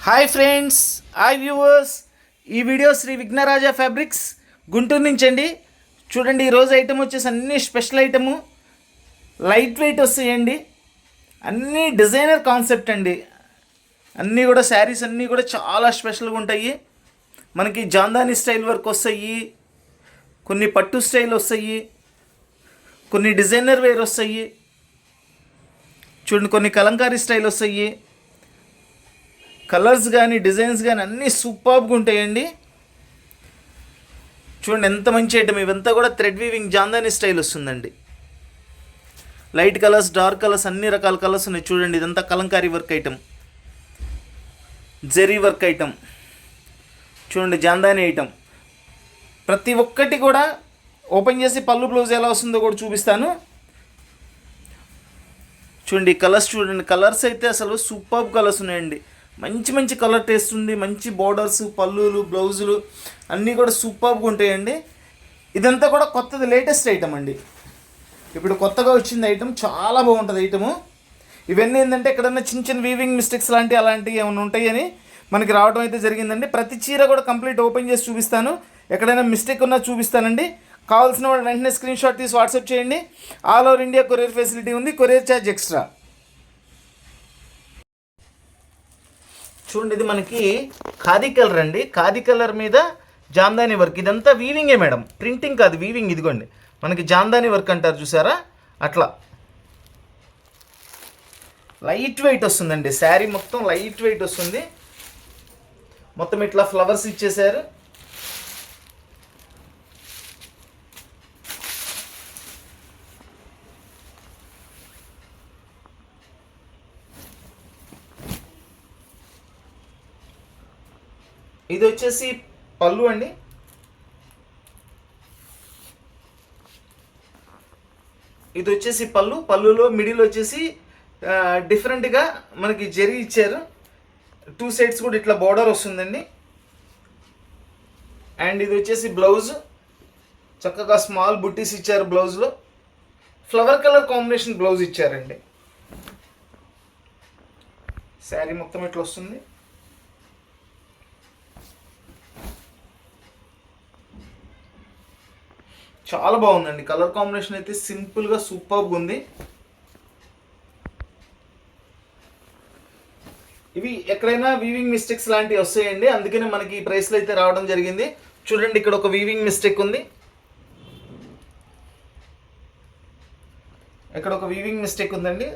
Hi friends, hi viewers. ఈ video Shri Vighnaraja fabrics Guntur నుంచి అండి. చూడండి, ఈరోజు ఐటమ్ వచ్చేసి అన్ని స్పెషల్ ఐటము, లైట్ వెయిట్ వస్తాయండి. అన్నీ డిజైనర్ కాన్సెప్ట్ అండి. అన్నీ కూడా శారీస్ అన్నీ కూడా చాలా స్పెషల్గా ఉంటాయి. మనకి జాందాని స్టైల్ వర్క్ వస్తాయి, కొన్ని పట్టు స్టైల్ వస్తాయి, కొన్ని డిజైనర్ వేర్ వస్తాయి. చూడండి, కొన్ని కలంకారీ స్టైల్ వస్తాయి. కలర్స్ కానీ డిజైన్స్ కానీ అన్నీ సూపర్గా ఉంటాయండి. చూడండి ఎంత మంచి ఐటమ్. ఇవంతా కూడా థ్రెడ్ వీవింగ్ జాందాని స్టైల్ వస్తుందండి. లైట్ కలర్స్, డార్క్ కలర్స్, అన్ని రకాల కలర్స్ ఉన్నాయి. చూడండి, ఇదంతా Kalamkari work item, zari work item. చూడండి, జాందాని ఐటమ్. ప్రతి ఒక్కటి కూడా ఓపెన్ చేసి పళ్ళు బ్లౌజ్ ఎలా వస్తుందో కూడా చూపిస్తాను. చూడండి కలర్స్, చూడండి కలర్స్ అయితే అసలు సూపర్ కలర్స్ ఉన్నాయండి. మంచి మంచి కలర్ టేస్ట్ ఉంది. మంచి బోర్డర్స్, పళ్ళులు, బ్లౌజులు అన్నీ కూడా సూపర్గా ఉంటాయండి. ఇదంతా కూడా కొత్తది, లేటెస్ట్ ఐటమ్ అండి. ఇప్పుడు కొత్తగా వచ్చింది ఐటమ్, చాలా బాగుంటుంది ఐటము. ఇవన్నీ ఏంటంటే ఎక్కడన్నా చిన్న చిన్న వీవింగ్ మిస్టేక్స్ అలాంటివి ఏమైనా ఉంటాయని మనకి రావడం అయితే జరిగిందండి. ప్రతి చీర కూడా కంప్లీట్ ఓపెన్ చేసి చూపిస్తాను. ఎక్కడైనా మిస్టేక్ ఉన్నా చూపిస్తానండి. కావాల్సిన వాళ్ళు వెంటనే స్క్రీన్ షాట్ తీసి వాట్సాప్ చేయండి. All over India courier facility ఉంది, కొరియర్ ఛార్జ్ ఎక్స్ట్రా. చూడండి, ఇది మనకి ఖాదీ కలర్ అండి. ఖాదీ కలర్ మీద జాందాని వర్క్. ఇదంతా వీవింగే మేడం, ప్రింటింగ్ కాదు, వీవింగ్. ఇదిగోండి, మనకి జాందాని వర్క్ అంటారు చూసారా, అట్లా లైట్ వెయిట్ వస్తుందండి. శారీ మొత్తం లైట్ వెయిట్ వస్తుంది. మొత్తం ఇట్లా ఫ్లవర్స్ ఇచ్చేసారు. ఇది వచ్చేసి పళ్ళు అండి. ఇది వచ్చేసి పళ్ళులో మిడిల్ వచ్చేసి డిఫరెంట్గా మనకి జరీ ఇచ్చారు. 2 సైడ్స్ కూడా ఇట్లా బోర్డర్ వస్తుందండి. అండ్ ఇది వచ్చేసి బ్లౌజ్, చక్కగా స్మాల్ బుట్టీస్ ఇచ్చారు. బ్లౌజ్లో ఫ్లవర్ కలర్ కాంబినేషన్ బ్లౌజ్ ఇచ్చారండి. శారీ మొత్తం ఇట్లా వస్తుంది. చాలా బాగుందండి. కలర్ కాంబినేషన్ అయితే సింపుల్గా సూపర్గా ఉంది. ఇవి ఎక్కడైనా వీవింగ్ మిస్టేక్స్ లాంటివి వస్తాయండి, అందుకనే మనకి ఈ ప్రైస్లో అయితే రావడం జరిగింది. చూడండి, ఇక్కడ ఒక వీవింగ్ మిస్టేక్ ఉంది, ఇక్కడ ఒక వీవింగ్ మిస్టేక్ ఉందండి.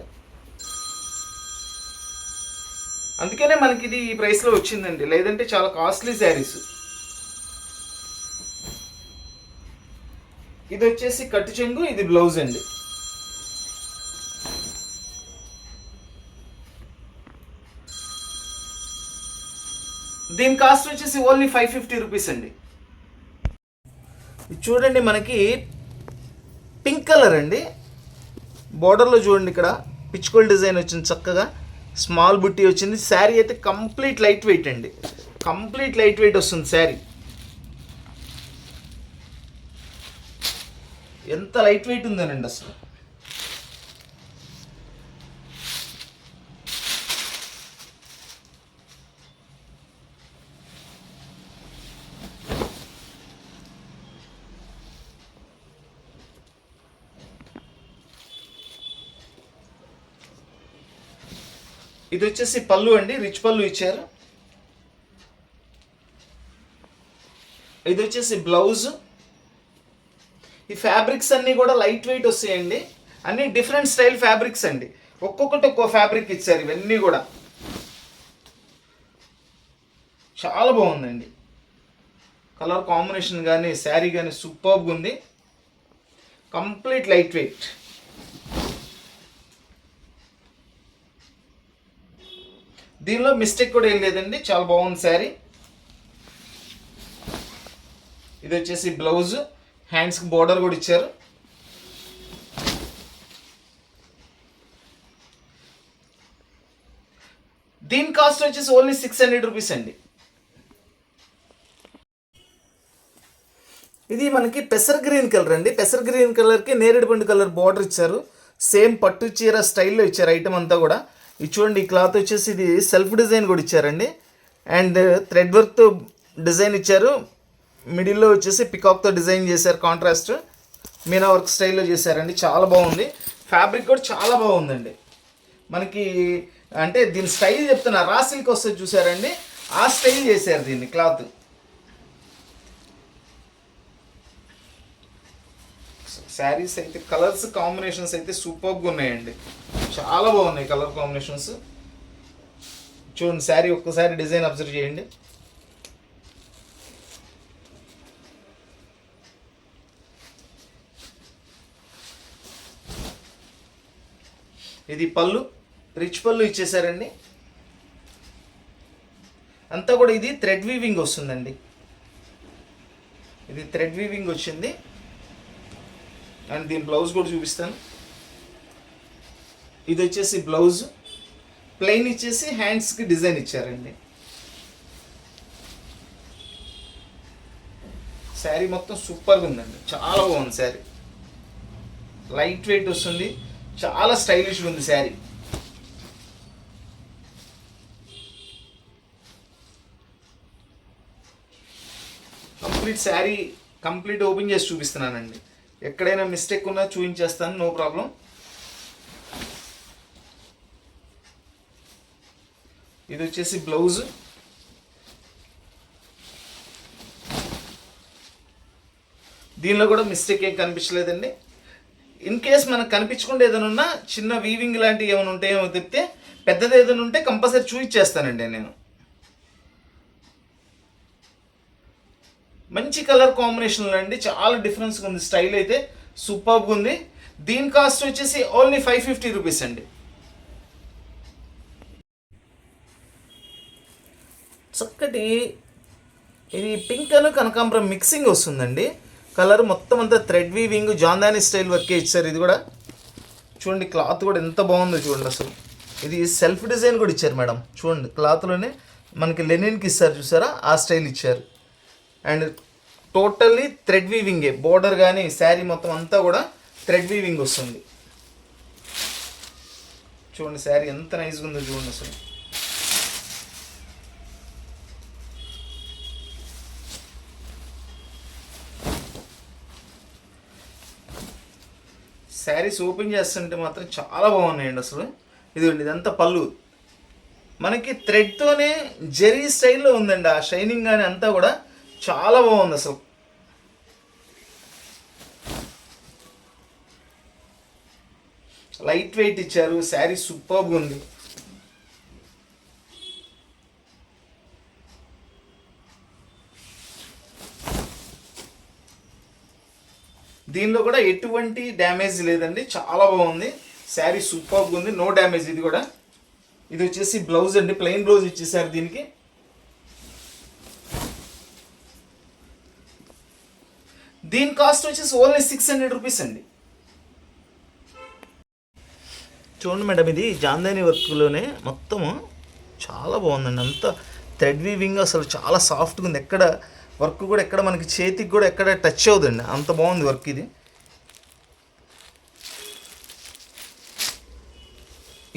అందుకనే మనకి ఇది ఈ ప్రైస్లో వచ్చిందండి, లేదంటే చాలా కాస్ట్లీ శారీస్. ఇది వచ్చేసి కట్టు చెంగు, ఇది బ్లౌజ్ అండి. దీని కాస్ట్ వచ్చేసి ఓన్లీ 550 రూపీస్ అండి. ఇది చూడండి, మనకి పింక్ కలర్ అండి. బోర్డర్లో చూడండి, ఇక్కడ పిచ్కోల్ డిజైన్ వచ్చింది, చక్కగా స్మాల్ బుట్టి వచ్చింది. శారీ అయితే కంప్లీట్ లైట్ వెయిట్ అండి, కంప్లీట్ లైట్ వెయిట్ వస్తుంది శారీ. ఎంత లైట్ వెయిట్ ఉందనండి అసలు. ఇది వచ్చేసి పళ్ళు అండి, రిచ్ పళ్ళు ఇచ్చారు. ఇది వచ్చేసి బ్లౌజ్. ఈ ఫ్యాబ్రిక్స్ అన్నీ కూడా లైట్ వెయిట్ వస్తాయండి. అన్నీ డిఫరెంట్ స్టైల్ ఫ్యాబ్రిక్స్ అండి, ఒక్కొక్కటి ఒక్కో ఫ్యాబ్రిక్ ఇచ్చారు. ఇవన్నీ కూడా చాలా బాగుందండి. కలర్ కాంబినేషన్ కానీ శారీ కానీ సూపర్గా ఉంది. Complete light wait. దీనిలో మిస్టేక్ కూడా ఏం లేదండి, చాలా బాగుంది శారీ. ఇది వచ్చేసి బ్లౌజ్, హ్యాండ్స్కి బోర్డర్ కూడా ఇచ్చారు. దీని కాస్ట్ వచ్చేసి ఓన్లీ 600 రూపీస్ అండి. ఇది మనకి పెసర్ గ్రీన్ కలర్ అండి. పెసర్ గ్రీన్ కలర్కి నేరేడు పండు కలర్ బార్డర్ ఇచ్చారు. సేమ్ పట్టు చీర స్టైల్లో ఇచ్చారు ఐటమ్ అంతా కూడా. ఇది చూడండి, ఈ క్లాత్ వచ్చేసి ఇది సెల్ఫ్ డిజైన్ కూడా ఇచ్చారండి. అండ్ థ్రెడ్ వర్క్తో డిజైన్ ఇచ్చారు. మిడిల్లో వచ్చేసి పికాక్తో డిజైన్ చేశారు, కాంట్రాస్ట్ మీనా వర్క్ స్టైల్లో చేశారండి. చాలా బాగుంది. ఫ్యాబ్రిక్ కూడా చాలా బాగుందండి. మనకి అంటే దీని స్టైల్ చెప్తున్నా, రా సిల్క్ వస్తుంది చూసారండి, ఆ స్టైల్ చేశారు దీన్ని క్లాత్. శారీస్ అయితే కలర్స్ కాంబినేషన్స్ అయితే సూపర్గా ఉన్నాయండి. చాలా బాగున్నాయి కలర్ కాంబినేషన్స్. చూడండి శారీ ఒక్కసారి డిజైన్ అబ్జర్వ్ చేయండి. ఇది పళ్ళు, రిచ్ పళ్ళు ఇచ్చేసారండి. అంతా కూడా ఇది థ్రెడ్ వీవింగ్ వస్తుందండి. ఇది థ్రెడ్ వీవింగ్ వచ్చింది. అండ్ దీని బ్లౌజ్ కూడా చూపిస్తాను. ఇది వచ్చేసి బ్లౌజ్ ప్లెయిన్ ఇచ్చేసి హ్యాండ్స్కి డిజైన్ ఇచ్చారండి. శారీ మొత్తం సూపర్గా ఉందండి, చాలా బాగుంది శారీ. లైట్ వెయిట్ వస్తుంది, చాలా స్టైలిష్గా ఉంది sari. Complete sari complete open చేసి చూపిస్తున్నానండి. ఎక్కడైనా మిస్టేక్ ఉన్నా చూపించేస్తాను, నో ప్రాబ్లం. ఇది వచ్చేసి బ్లౌజ్. దీనిలో కూడా మిస్టేక్ ఏం కనిపించలేదండి. ఇన్ కేస్ మనకు కనిపించకుండా ఏదైనా ఉన్నా చిన్న వీవింగ్ లాంటివి ఏమైనా ఉంటాయేమో చెప్తే, పెద్దది ఏదైనా ఉంటే కంపల్సరీ చూపించేస్తానండి నేను. మంచి కలర్ కాంబినేషన్లో అండి, చాలా డిఫరెన్స్గా ఉంది. స్టైల్ అయితే సూపర్గా ఉంది. దీని కాస్ట్ వచ్చేసి ఓన్లీ 550 రూపీస్ అండి. చక్కటి ఇది పింక్ అను కనకాంబరం మిక్సింగ్ వస్తుందండి. కలర్ మొత్తం అంతా థ్రెడ్ వీవింగ్ జాందాని స్టైల్ వర్కే ఇచ్చారు. ఇది కూడా చూడండి, క్లాత్ కూడా ఎంత బాగుందో చూడండి. అసలు ఇది సెల్ఫ్ డిజైన్ కూడా ఇచ్చారు మేడం. చూడండి క్లాత్లోనే మనకి లెనిన్కి ఇస్తారు చూసారా, ఆ స్టైల్ ఇచ్చారు. అండ్ టోటల్లీ థ్రెడ్ వీవింగే. బోర్డర్ కానీ శారీ మొత్తం అంతా కూడా థ్రెడ్ వీవింగ్ వస్తుంది. చూడండి శారీ ఎంత నైస్గా ఉందో చూడండి. అసలు శారీస్ ఓపెన్ చేస్తుంటే మాత్రం చాలా బాగున్నాయండి అసలు. ఇదిగోండి, ఇదంతా పళ్ళు మనకి థ్రెడ్తోనే జెరీ స్టైల్లో ఉందండి. ఆ షైనింగ్ కానీ అంతా కూడా చాలా బాగుంది అసలు. లైట్ వెయిట్ ఇచ్చారు, శారీ సూపర్గా ఉంది. దీనిలో కూడా ఎటువంటి డ్యామేజ్ లేదండి, చాలా బాగుంది. శారీ సూపర్గా ఉంది, నో డ్యామేజ్. ఇది కూడా ఇది వచ్చేసి బ్లౌజ్ అండి, ప్లెయిన్ బ్లౌజ్ ఇచ్చేసారు దీనికి. దీని కాస్ట్ వచ్చేసి ఓన్లీ 600 రూపీస్ అండి. చూడండి మేడం, ఇది జాందాని వర్క్లోనే మొత్తము చాలా బాగుందండి. అంతా థ్రెడ్ వీవింగ్ అసలు చాలా సాఫ్ట్గా ఉంది. ఎక్కడ వర్క్ కూడా ఎక్కడ మనకి చేతికి కూడా ఎక్కడ టచ్ అవుతుందండి, అంత బాగుంది వర్క్.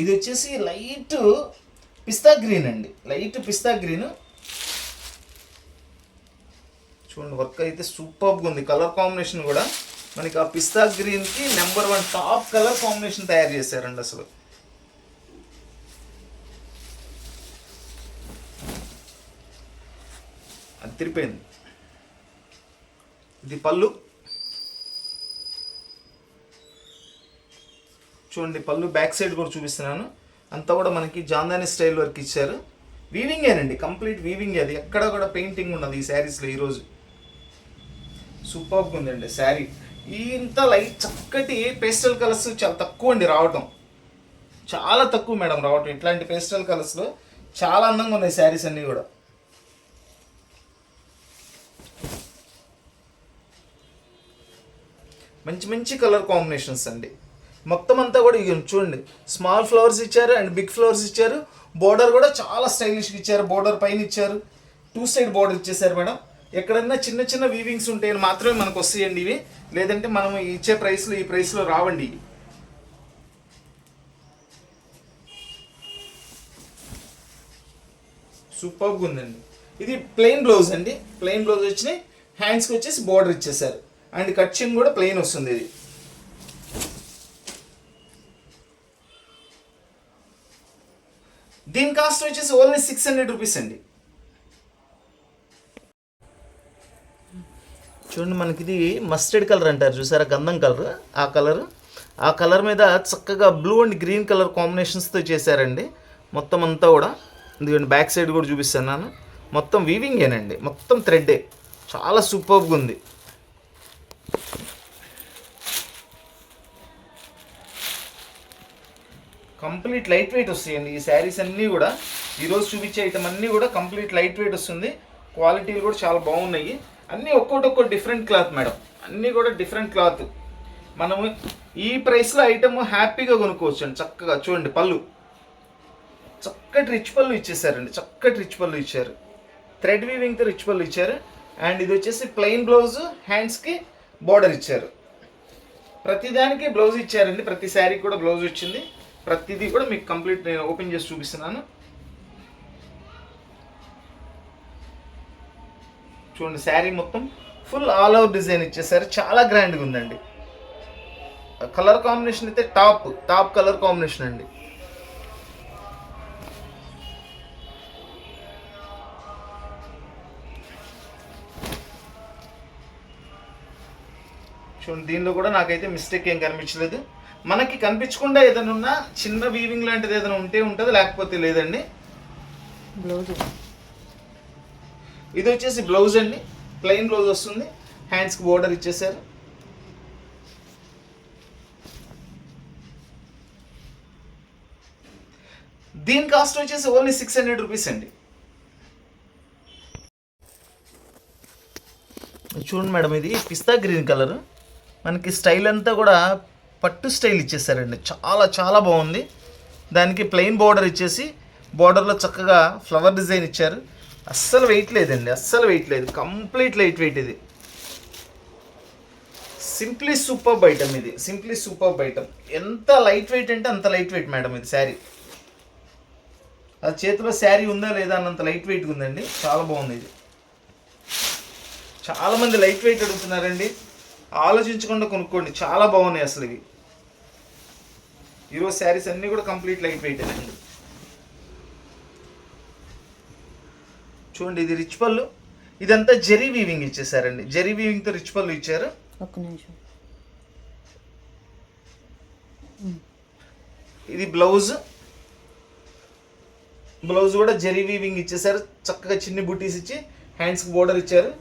ఇది వచ్చేసి లైట్ పిస్తా గ్రీన్ అండి, లైట్ పిస్తా గ్రీన్. చూడండి వర్క్ అయితే సూపర్గా ఉంది. కలర్ కాంబినేషన్ కూడా మనకి ఆ పిస్తా గ్రీన్కి నెంబర్ 1 టాప్ కలర్ కాంబినేషన్ తయారు చేశారండి అసలు. అది తిరిపోయింది. ఇది పళ్ళు. చూడండి పళ్ళు బ్యాక్ సైడ్ కూడా చూపిస్తున్నాను. అంతా కూడా మనకి జాందాని స్టైల్ వర్క్ ఇచ్చారు. వీవింగేనండి, కంప్లీట్ వీవింగ్. అది ఎక్కడ కూడా పెయింటింగ్ ఉన్నది ఈ శారీస్లో. ఈరోజు సూపర్గా ఉందండి శారీ. ఇంత లైట్ చక్కటి పేస్టల్ కలర్స్ చాలా తక్కువ అండి రావటం, చాలా తక్కువ మేడం రావటం. ఇట్లాంటి పేస్టల్ కలర్స్లో చాలా అందంగా ఉన్నాయి శారీస్ అన్నీ కూడా. మంచి మంచి కలర్ కాంబినేషన్స్ అండి. మొత్తం అంతా కూడా చూడండి, స్మాల్ ఫ్లవర్స్ ఇచ్చారు అండ్ బిగ్ ఫ్లవర్స్ ఇచ్చారు. బోర్డర్ కూడా చాలా స్టైలిష్గా ఇచ్చారు. బోర్డర్ పైన ఇచ్చారు, 2 సైడ్ బోర్డర్ ఇచ్చేసారు మేడం. ఎక్కడన్నా చిన్న చిన్న వీవింగ్స్ ఉంటే మాత్రమే మనకు వస్తాయండి ఇవి, లేదంటే మనం ఇచ్చే ప్రైస్లో ఈ ప్రైస్లో రావండి. సూపర్గా ఉందండి. ఇది ప్లెయిన్ బ్లౌజ్ అండి. ప్లెయిన్ బ్లౌజ్ వచ్చినాయి, హ్యాండ్స్కి వచ్చేసి బార్డర్ ఇచ్చేసారు అండ్ కట్ చెంగు కూడా ప్లెయిన్ వస్తుంది. ఇది దీని కాస్ట్ వచ్చేసి ఓన్లీ 600 రూపీస్ అండి. చూడండి, మనకి ఇది మస్టర్డ్ కలర్ అంటారు చూసారా, గంధం కలర్. ఆ కలర్ మీద చక్కగా బ్లూ అండ్ గ్రీన్ కలర్ కాంబినేషన్స్తో చేశారండి మొత్తం అంతా కూడా. ఎందుకంటే బ్యాక్ సైడ్ కూడా చూపిస్తున్నాను, మొత్తం వీవింగేనండి, మొత్తం థ్రెడ్డే. చాలా సూపర్గా ఉంది. కంప్లీట్ లైట్ వెయిట్ వస్తాయండి ఈ శారీస్ అన్నీ కూడా. ఈరోజు చూపించే ఐటమ్ అన్నీ కూడా కంప్లీట్ లైట్ వెయిట్ వస్తుంది. క్వాలిటీలు కూడా చాలా బాగున్నాయి. అన్నీ ఒక్కొక్కటి డిఫరెంట్ క్లాత్ మేడం, అన్నీ కూడా డిఫరెంట్ క్లాత్. మనము ఈ ప్రైస్లో ఐటమ్ హ్యాపీగా కొనుక్కోవచ్చు అండి. చక్కగా చూడండి, పళ్ళు చక్కటి రిచ్ పళ్ళు ఇచ్చేసారండి, చక్కటి రిచ్ పళ్ళు ఇచ్చారు. థ్రెడ్ వీవింగ్తో రిచ్ పళ్ళు ఇచ్చారు. అండ్ ఇది వచ్చేసి ప్లెయిన్ బ్లౌజ్, హ్యాండ్స్కి బార్డర్ ఇచ్చారు. ప్రతిదానికి బ్లౌజ్ ఇచ్చారండి, ప్రతి శారీకి కూడా బ్లౌజ్ వచ్చింది. ప్రతిదీ కూడా మీకు కంప్లీట్ నేను ఓపెన్ చేసి చూపిస్తున్నాను. చూడండి, శారీ మొత్తం ఫుల్ ఆల్ ఓవర్ డిజైన్ ఇచ్చేసారు. చాలా గ్రాండ్గా ఉందండి. కలర్ కాంబినేషన్ అయితే టాప్ కలర్ కాంబినేషన్ అండి. చూడండి, దీనిలో కూడా నాకైతే మిస్టేక్ ఏం కనిపించలేదు. మనకి కనిపించకుండా ఏదైనా ఉన్నా చిన్న వీవింగ్ లాంటిది ఏదైనా ఉంటే ఉంటుంది, లేకపోతే లేదండి. బ్లౌజ్ ఇది వచ్చేసి బ్లౌజ్ అండి, ప్లెయిన్ బ్లౌజ్ వస్తుంది, హ్యాండ్స్కి బోర్డర్ ఇచ్చేసారు. దీని కాస్ట్ వచ్చేసి ఓన్లీ 600 రూపీస్ అండి. చూడండి మేడం, ఇది పిస్తా గ్రీన్ కలర్. మనకి స్టైల్ అంతా కూడా పట్టు స్టైల్ ఇచ్చేసారండి. చాలా చాలా బాగుంది. దానికి ప్లెయిన్ బార్డర్ ఇచ్చేసి బార్డర్లో చక్కగా ఫ్లవర్ డిజైన్ ఇచ్చారు. అస్సలు వెయిట్ లేదండి, అస్సలు వెయిట్ లేదు. Complete light wait. ఇది సింప్లీ సూపర్బ్ ఐటమ్. ఇది సింప్లీ సూపర్బ్ ఐటమ్. ఎంత లైట్ వెయిట్ అంటే అంత లైట్ వెయిట్ మేడం. ఇది శారీ, అది చేతిలో శారీ ఉందా లేదా అన్నంత లైట్ వెయిట్గా ఉందండి. చాలా బాగుంది. ఇది చాలామంది లైట్ వెయిట్ అడుగుతున్నారండి, ఆలోచించకుండా కొనుక్కోండి. చాలా బాగున్నాయి అసలు ఇవి. ఈరోజు శారీస్ అన్నీ కూడా కంప్లీట్ లైట్ వెయిట్ అండి. చూడండి, ఇది రిచ్ పళ్ళు. ఇదంతా జెరీ వీవింగ్ ఇచ్చేసారండి. జెరీ వీవింగ్తో రిచ్ పళ్ళు ఇచ్చారు. ఒక్క నిమిషం. ఇది బ్లౌజ్ కూడా జెరీ వీవింగ్ ఇచ్చేసారు. చక్కగా చిన్ని బుటీస్ ఇచ్చి హ్యాండ్స్కి బోర్డర్ ఇచ్చారు.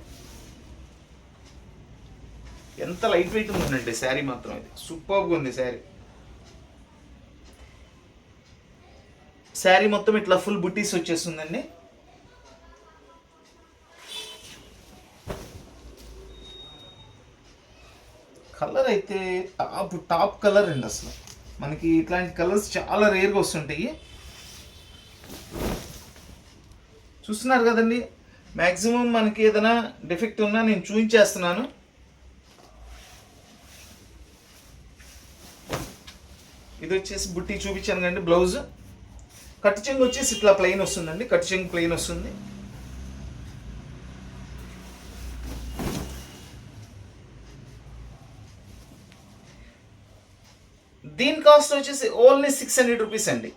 ఎంత లైట్ వెయిట్ ఉందండి శారీ మాత్రం. ఇది సూపర్గా ఉంది శారీ. శారీ మొత్తం ఇట్లా ఫుల్ బుటీస్ వచ్చేస్తుందండి. కలర్ అయితే టాప్ కలర్ అండి. అసలు మనకి ఇట్లాంటి కలర్స్ చాలా రేర్గా వస్తుంటాయి. చూస్తున్నారు కదండి, మ్యాక్సిమం మనకి ఏదైనా డిఫెక్ట్ ఉన్నా నేను చూపించేస్తున్నాను. ఇది వచ్చేసి బుట్టి చూపించాను కండి. బ్లౌజ్ కట్ చెంగు వచ్చేసి ఇట్లా ప్లెయిన్ వస్తుందండి. కట్ చెంగు ప్లెయిన్ వస్తుంది. దీని కాస్ట్ వచ్చేసి ఓన్లీ 600 రూపీస్ అండి.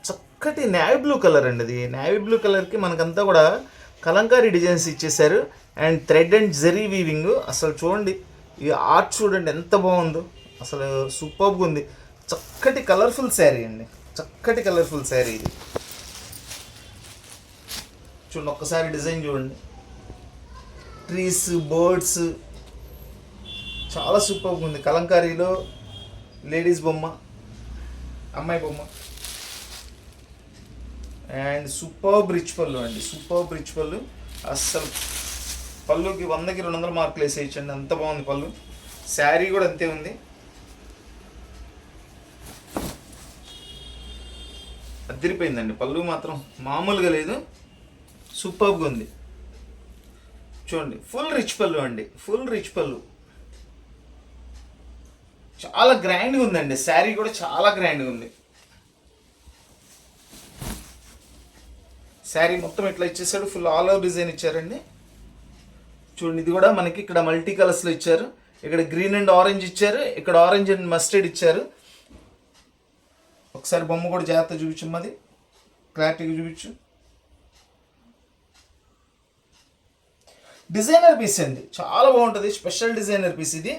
చక్కటి నేవీ బ్లూ కలర్ అండి. అది నేవీ బ్లూ కలర్కి మనకంతా కూడా కలంకారీ డిజైన్స్ ఇచ్చేసారు. And thread and zari weaving. అసలు చూడండి, ఈ ఆర్ట్ చూడండి ఎంత బాగుందో. అసలు సూపర్గా ఉంది. చక్కటి కలర్ఫుల్ శారీ అండి, చక్కటి కలర్ఫుల్ శారీ. ఇది చూడండి, ఒక్కసారి డిజైన్ చూడండి. ట్రీస్, బర్డ్స్, చాలా సూపర్గా ఉంది. కలంకారీలో లేడీస్ బొమ్మ, అమ్మాయి బొమ్మ. అండ్ సూపర్బ్ రిచ్ పళ్ళు అండి, సూపర్బ్ రిచ్ పళ్ళు. అస్సలు పళ్ళుకి 100కి 200 మార్కులు వేసేయచ్చండి, అంత బాగుంది పళ్ళు. శారీ కూడా అంతే ఉంది. అదిరిపోయిందండి. పళ్ళు మాత్రం మామూలుగా లేదు, సూపర్గా ఉంది. చూడండి, ఫుల్ రిచ్ పళ్ళు అండి, ఫుల్ రిచ్ పళ్ళు. చాలా గ్రాండ్గా ఉందండి. శారీ కూడా చాలా గ్రాండ్గా ఉంది. శారీ మొత్తం ఇట్లా ఇచ్చేసాడు. ఫుల్ ఆల్ ఓవర్ డిజైన్ ఇచ్చారండి. చూడండి, ఇది కూడా మనకి ఇక్కడ మల్టీ కలర్స్లో ఇచ్చారు. ఇక్కడ గ్రీన్ అండ్ ఆరెంజ్ ఇచ్చారు, ఇక్కడ ఆరెంజ్ అండ్ మస్టర్డ్ ఇచ్చారు. ఒకసారి బొమ్మ కూడా జాగ్రత్త చూపించమ్మది, క్లారిటీగా చూపించు. డిజైనర్ పీస్ అండి, చాలా బాగుంటుంది. స్పెషల్ డిజైనర్ పీస్ ఇది,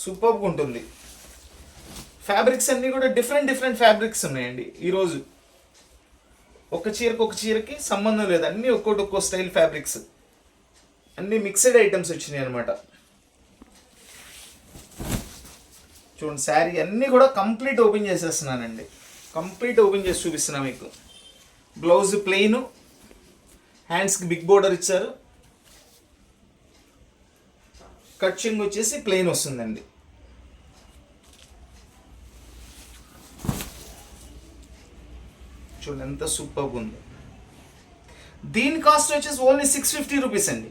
సూపర్గా ఉంటుంది. ఫ్యాబ్రిక్స్ అన్నీ కూడా డిఫరెంట్ డిఫరెంట్ ఫ్యాబ్రిక్స్ ఉన్నాయండి ఈరోజు. ఒక చీరకి సంబంధం లేదు, అన్నీ ఒక్కో స్టైల్ ఫ్యాబ్రిక్స్, అన్నీ మిక్స్డ్ ఐటమ్స్ వచ్చినాయి అనమాట. చూడండి, శారీ అన్నీ కూడా కంప్లీట్ ఓపెన్ చేసేస్తున్నానండి. కంప్లీట్ ఓపెన్ చేసి చూపిస్తున్నా మీకు. బ్లౌజ్ ప్లెయిన్, హ్యాండ్స్కి బిగ్ బోర్డర్ ఇచ్చారు. కట్చింగ్ వచ్చేసి ప్లెయిన్ వస్తుందండి. చూడండి ఎంత సూపర్గా ఉంది. దీని కాస్ట్ వచ్చేసి ఓన్లీ 650 రూపీస్ అండి.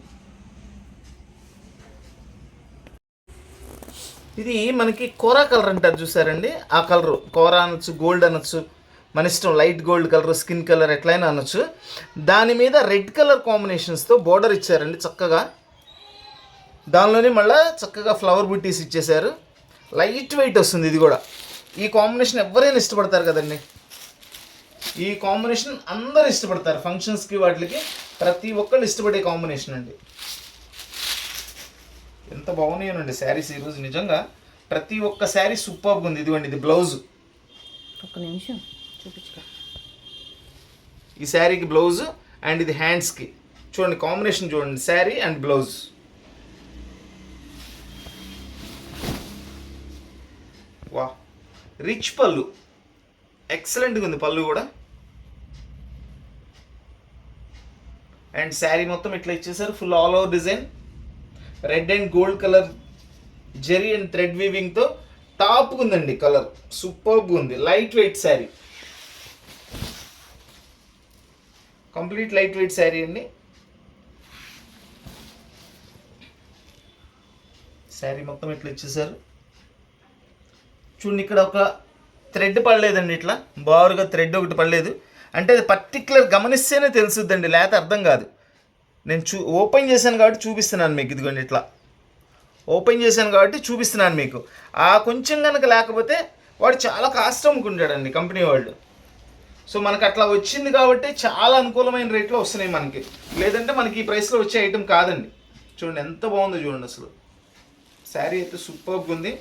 ఇది మనకి కోరా కలర్ అంటారు చూసారండి, ఆ కలరు. కోరా అనొచ్చు, గోల్డ్ అనొచ్చు, మన ఇష్టం. Light gold colour, skin colour ఎట్లయినా అనొచ్చు. దాని మీద రెడ్ కలర్ కాంబినేషన్స్తో బోర్డర్ ఇచ్చారండి చక్కగా. దానిలోనే మళ్ళీ చక్కగా ఫ్లవర్ బుట్టీస్ ఇచ్చేసారు. లైట్ వెయిట్ వస్తుంది ఇది కూడా. ఈ కాంబినేషన్ ఎవరైనా ఇష్టపడతారు కదండి. ఈ కాంబినేషన్ అందరూ ఇష్టపడతారు. ఫంక్షన్స్కి వాటికి ప్రతి ఒక్కళ్ళు ఇష్టపడే కాంబినేషన్ అండి. ఎంత బాగున్నాయండి శారీస్ ఈరోజు. నిజంగా ప్రతి ఒక్క శారీ సూపర్గా ఉంది. ఇదిగోండి, ఇది బ్లౌజ్. ఒక్క నిమిషం చూపించుకో. ఈ శారీకి బ్లౌజ్ అండ్ ఇది హ్యాండ్స్కి. చూడండి కాంబినేషన్ చూడండి, శారీ అండ్ బ్లౌజ్. వా, రిచ్ పళ్ళు, ఎక్సలెంట్గా ఉంది పళ్ళు కూడా. అండ్ శారీ మొత్తం ఇట్లా ఇచ్చేసారు. Full all over design, red and gold colour zari and thread వీవింగ్తో టాప్గా ఉందండి. కలర్ సూపర్గా ఉంది. Light weight sari, complete light weight sari అండి. శారీ మొత్తం ఇట్లా ఇచ్చేసారు. చూడండి, ఇక్కడ ఒక థ్రెడ్ పడలేదండి. ఇట్లా బారుగా థ్రెడ్ ఒకటి పడలేదు. అంటే అది పర్టికులర్ గమనిస్తేనే తెలుసుద్దండి, లేకపోతే అర్థం కాదు. నేను ఓపెన్ చేశాను కాబట్టి చూపిస్తున్నాను మీకు. ఇదిగోండి, ఇట్లా ఓపెన్ చేశాను కాబట్టి చూపిస్తున్నాను మీకు. ఆ కొంచెం కనుక లేకపోతే వాడు చాలా కాస్ట్ అమ్ముకుంటాడండి కంపెనీ వాళ్ళు. సో మనకు అట్లా వచ్చింది కాబట్టి చాలా అనుకూలమైన రేట్లో వస్తున్నాయి మనకి. లేదంటే మనకి ఈ ప్రైస్లో వచ్చే ఐటెం కాదండి. చూడండి ఎంత బాగుందో చూడండి. అసలు శారీ అయితే సూపర్గా ఉంది.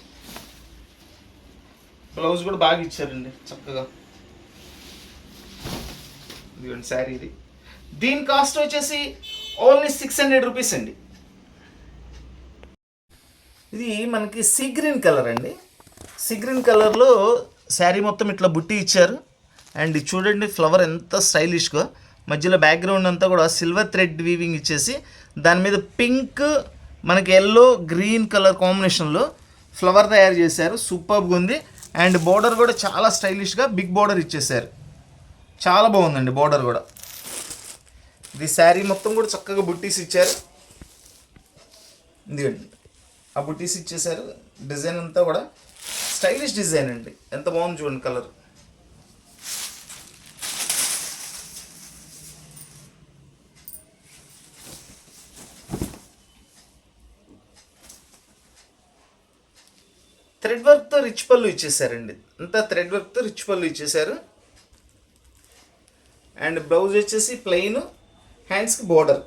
బ్లౌజ్ కూడా బాగా ఇచ్చారండి చక్కగా. ఇదిగోండి శారీ ఇది. దీని కాస్ట్ వచ్చేసి ఓన్లీ 600 రూపీస్ అండి. ఇది మనకి సీ గ్రీన్ కలర్ అండి. సీ గ్రీన్ కలర్లో శారీ మొత్తం ఇట్లా బుట్టి ఇచ్చారు. అండ్ చూడండి ఫ్లవర్ ఎంత స్టైలిష్గా. మధ్యలో బ్యాక్గ్రౌండ్ అంతా కూడా సిల్వర్ థ్రెడ్ వీవింగ్ ఇచ్చేసి దాని మీద పింక్, మనకి ఎల్లో, గ్రీన్ కలర్ కాంబినేషన్లో ఫ్లవర్ తయారు చేశారు. సూపర్గా ఉంది. అండ్ బోర్డర్ కూడా చాలా స్టైలిష్గా బిగ్ బోర్డర్ ఇచ్చేసారు. చాలా బాగుందండి బోర్డర్ కూడా. ఇది శారీ మొత్తం కూడా చక్కగా బుట్టీస్ ఇచ్చారు. ఇదిగండి, ఆ బుట్టీస్ ఇచ్చేసారు. డిజైన్ అంతా కూడా స్టైలిష్ డిజైన్ అండి. ఎంత బాగుంది చూడండి కలర్. థ్రెడ్ వర్క్తో రిచ్ పళ్ళు ఇచ్చేసారండి. అంతా థ్రెడ్ వర్క్తో రిచ్ పళ్ళు ఇచ్చేసారు. అండ్ బ్లౌజ్ వచ్చేసి ప్లెయిన్, హ్యాండ్స్కి బోర్డర్.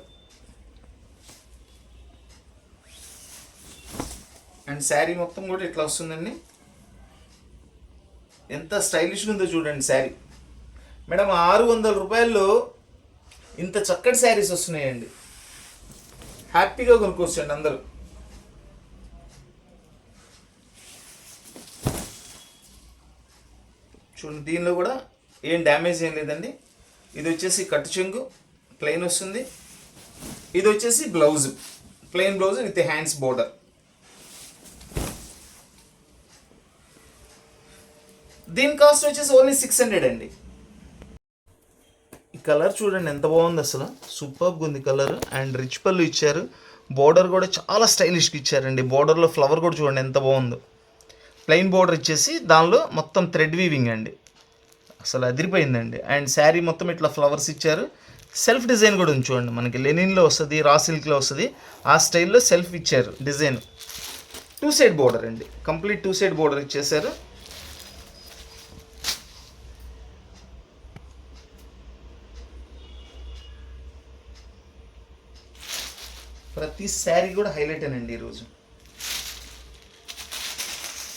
అండ్ శారీ మొత్తం కూడా ఇట్లా వస్తుందండి. ఎంత స్టైలిష్గా ఉందో చూడండి శారీ. మేడం 600 రూపాయల్లో ఇంత చక్కటి శారీస్ వస్తున్నాయండి. హ్యాపీగా కొనుక్కోవచ్చండి అందరూ. చూడండి, దీనిలో కూడా ఏం డ్యామేజ్ ఏం లేదండి. ఇది వచ్చేసి కట్టు చెంగు ప్లెయిన్ వస్తుంది. ఇది వచ్చేసి blouse, plain blouse with hands border. దీని కాస్ట్ వచ్చేసి ఓన్లీ 600 అండి. ఈ కలర్ చూడండి ఎంత బాగుంది. అసలు సూపర్గా ఉంది కలర్. అండ్ రిచ్ పళ్ళు ఇచ్చారు. బోర్డర్ కూడా చాలా స్టైలిష్గా ఇచ్చారండి. బోర్డర్లో ఫ్లవర్ కూడా చూడండి ఎంత బాగుందో. ప్లెయిన్ బోర్డర్ ఇచ్చేసి దానిలో మొత్తం థ్రెడ్ వీవింగ్ అండి, అసలు అదిరిపోయిందండి. అండ్ శారీ మొత్తం ఇట్లా ఫ్లవర్స్ ఇచ్చారు. సెల్ఫ్ డిజైన్ కూడా ఉంది చూడండి, మనకి లెనిన్లో వస్తుంది, రా సిల్క్లో వస్తుంది, ఆ స్టైల్లో సెల్ఫ్ ఇచ్చారు డిజైన్. 2 సైడ్ బోర్డర్ అండి, కంప్లీట్ 2 సైడ్ బోర్డర్ ఇచ్చేసారు. ప్రతి శారీ కూడా హైలైట్ అనండి ఈరోజు.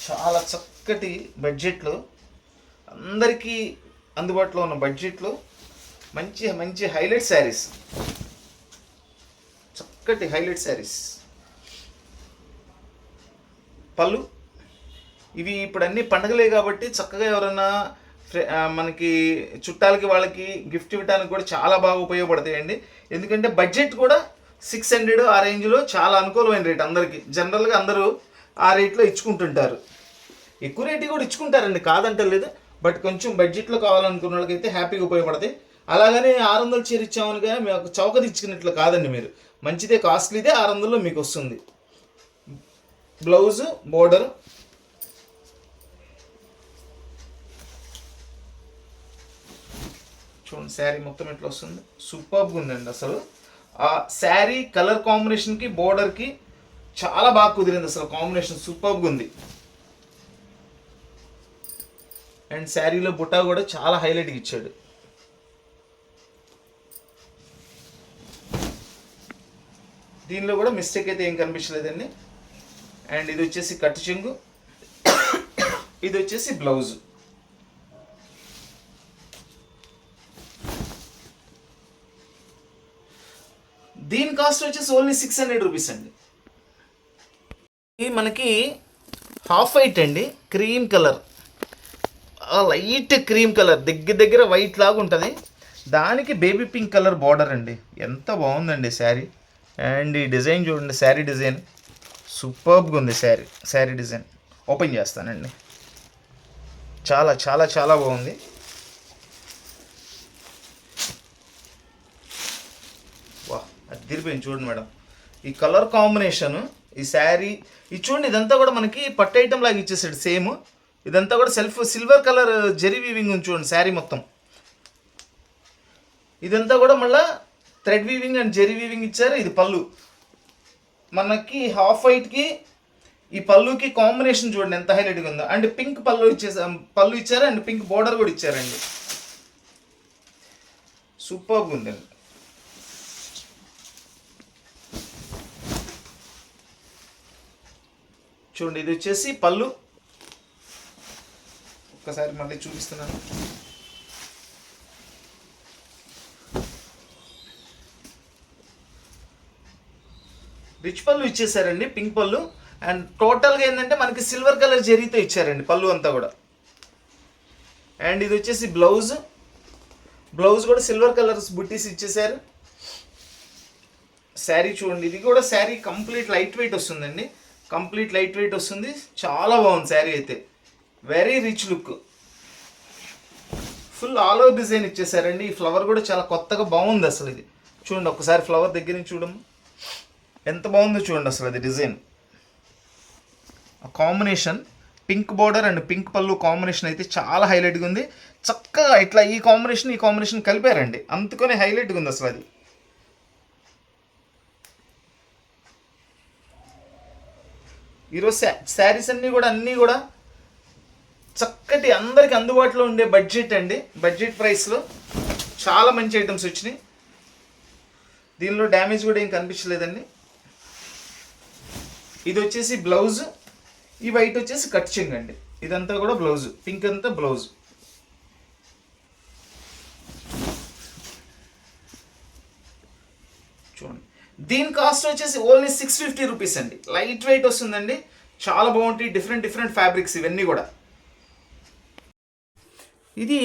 చాలా చక్కటి బడ్జెట్లో, అందరికీ అందుబాటులో ఉన్న బడ్జెట్లో మంచి మంచి హైలైట్ శారీస్, చక్కటి హైలైట్ శారీస్. పళ్ళు ఇవి ఇప్పుడు అన్ని పండగలే కాబట్టి చక్కగా ఎవరైనా మనకి చుట్టాలకి వాళ్ళకి గిఫ్ట్ ఇవ్వడానికి కూడా చాలా బాగా ఉపయోగపడతాయండి. ఎందుకంటే బడ్జెట్ కూడా 600 ఆ రేంజ్లో చాలా అనుకూలమైన రేట్. అందరికీ జనరల్గా అందరూ ఆ రేట్లో ఇచ్చుకుంటుంటారు, ఎక్కువ రేటు కూడా ఇచ్చుకుంటారండి, కాదంటే లేదు. బట్ కొంచెం బడ్జెట్లో కావాలనుకున్న వాళ్ళకైతే హ్యాపీగా ఉపయోగపడతాయి. అలాగని 600 చీర ఇచ్చామని కానీ మేము చౌకది ఇచ్చుకున్నట్లు కాదండి, మీరు మంచిదే, కాస్ట్లీదే 600లో మీకు వస్తుంది. బ్లౌజు బోర్డర్, చూడండి శారీ మొత్తం ఎట్లా వస్తుంది, సూపర్గా ఉందండి. అసలు ఆ శారీ కలర్ కాంబినేషన్కి బోర్డర్కి చాలా బాగా కుదిరింది, అసలు కాంబినేషన్ సూపర్గా ఉంది. అండ్ శారీలో బుట్టా కూడా చాలా హైలైట్గా ఇచ్చాడు. దీనిలో కూడా మిస్టేక్ అయితే ఏం కనిపించలేదండి. అండ్ ఇది వచ్చేసి కట్టు చెంగు, ఇది వచ్చేసి బ్లౌజ్. దీని కాస్ట్ వచ్చేసి ఓన్లీ 600 రూపీస్ అండి. ఇది మనకి హాఫ్ వైట్ అండి, cream colour, light cream colour, దగ్గర వైట్ లాగా ఉంటుంది, దానికి బేబీ పింక్ కలర్ బార్డర్ అండి. ఎంత బాగుందండి శారీ. అండ్ ఈ డిజైన్ చూడండి, శారీ డిజైన్ సూపర్గా ఉంది. శారీ డిజైన్ ఓపెన్ చేస్తానండి, చాలా చాలా చాలా బాగుంది. వా, అది తిరిగిపోయింది చూడండి మేడం, ఈ కలర్ కాంబినేషన్, ఈ శారీ ఇది చూడండి, ఇదంతా కూడా మనకి పట్టు ఐటమ్ లాగా ఇచ్చేసాడు సేమ్. ఇదంతా కూడా సిల్వర్ కలర్ జెరీ వీవింగ్ ఉంది చూడండి శారీ మొత్తం. ఇదంతా కూడా మళ్ళీ thread weaving and zari weaving ఇచ్చారు. ఇది పళ్ళు, మనకి హాఫ్ వైట్కి ఈ పళ్ళుకి కాంబినేషన్ చూడండి ఎంత హైలైట్గా ఉందో. అండ్ పింక్ పళ్ళు ఇచ్చారు, అండ్ పింక్ బోర్డర్ కూడా ఇచ్చారండి, సూపర్గా ఉందండి. చూడండి ఇది వచ్చేసి పళ్ళు, ఒక్కసారి మళ్ళీ చూపిస్తున్నాను. రిచ్ పళ్ళు ఇచ్చేసారండి, పింక్ పళ్ళు. అండ్ టోటల్గా ఏంటంటే మనకి సిల్వర్ కలర్ జరీతో ఇచ్చారండి పళ్ళు అంతా కూడా. అండ్ ఇది వచ్చేసి బ్లౌజ్ కూడా సిల్వర్ కలర్స్ బుట్టీస్ ఇచ్చేసారు. శారీ చూడండి, ఇది కూడా శారీ కంప్లీట్ లైట్ వెయిట్ వస్తుందండి, కంప్లీట్ లైట్ వెయిట్ వస్తుంది, చాలా బాగుంది శారీ అయితే, very rich look. Full all over design ఇచ్చేసారండి. ఈ ఫ్లవర్ కూడా చాలా కొత్తగా బాగుంది అసలు. ఇది చూడండి, ఒకసారి ఫ్లవర్ దగ్గర నుంచి చూడము ఎంత బాగుందో చూడండి అసలు. అది design combination, pink border and pink పళ్ళు కాంబినేషన్ అయితే చాలా హైలైట్గా ఉంది. చక్కగా ఇట్లా ఈ కాంబినేషన్ కలిపారండి, అందుకనే హైలైట్గా ఉంది అసలు. అది ఈరోజు శారీస్ అన్నీ కూడా చక్కటి అందరికి అందుబాటులో ఉండే బడ్జెట్ అండి, బడ్జెట్ ప్రైస్లో చాలా మంచి ఐటమ్స్ వచ్చినాయి. దీనిలో డ్యామేజ్ కూడా ఏం కనిపించలేదండి. ఇది వచ్చేసి బ్లౌజ్, ఈ వైట్ వచ్చేసి కట్ చెంగ్ అండి, ఇదంతా కూడా బ్లౌజ్, పింక్ అంతా బ్లౌజ్. చూడండి దీని కాస్ట్ వచ్చేసి ఓన్లీ 650 రూపీస్ అండి, లైట్ వెయిట్ వస్తుందండి, చాలా బాగుంటాయి. డిఫరెంట్ ఫ్యాబ్రిక్స్ ఇవన్నీ కూడా. ఇది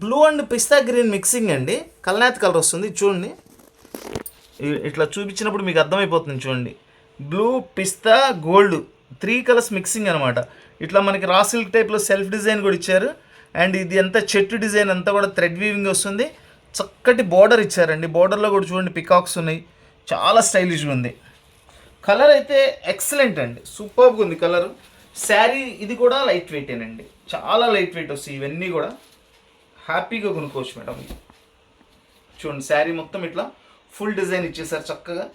blue and pista green mixing అండి, కల్నాథ్ కలర్ వస్తుంది చూడండి. ఇట్లా చూపించినప్పుడు మీకు అర్థమైపోతుంది చూడండి. బ్లూ, పిస్తా, గోల్డ్ 3 కలర్స్ మిక్సింగ్ అనమాట. ఇట్లా మనకి రా సిల్క్ టైప్లో సెల్ఫ్ డిజైన్ కూడా ఇచ్చారు. అండ్ ఇది అంతా చెట్టు డిజైన్ అంతా కూడా థ్రెడ్ వీవింగ్ వస్తుంది. చక్కటి బార్డర్ ఇచ్చారండి, బార్డర్లో కూడా చూడండి పికాక్స్ ఉన్నాయి, చాలా స్టైలిష్గా ఉంది. కలర్ అయితే ఎక్సలెంట్ అండి, సూపర్గా ఉంది కలర్. శారీ ఇది కూడా లైట్ వెయిటేనండి, చాలా లైట్ వెయిట్ వస్తాయి ఇవన్నీ కూడా. హ్యాపీగా కొనుక్కోవచ్చు మేడం. చూడండి శారీ మొత్తం ఇట్లా ఫుల్ డిజైన్ ఇచ్చేసారు చక్కగా.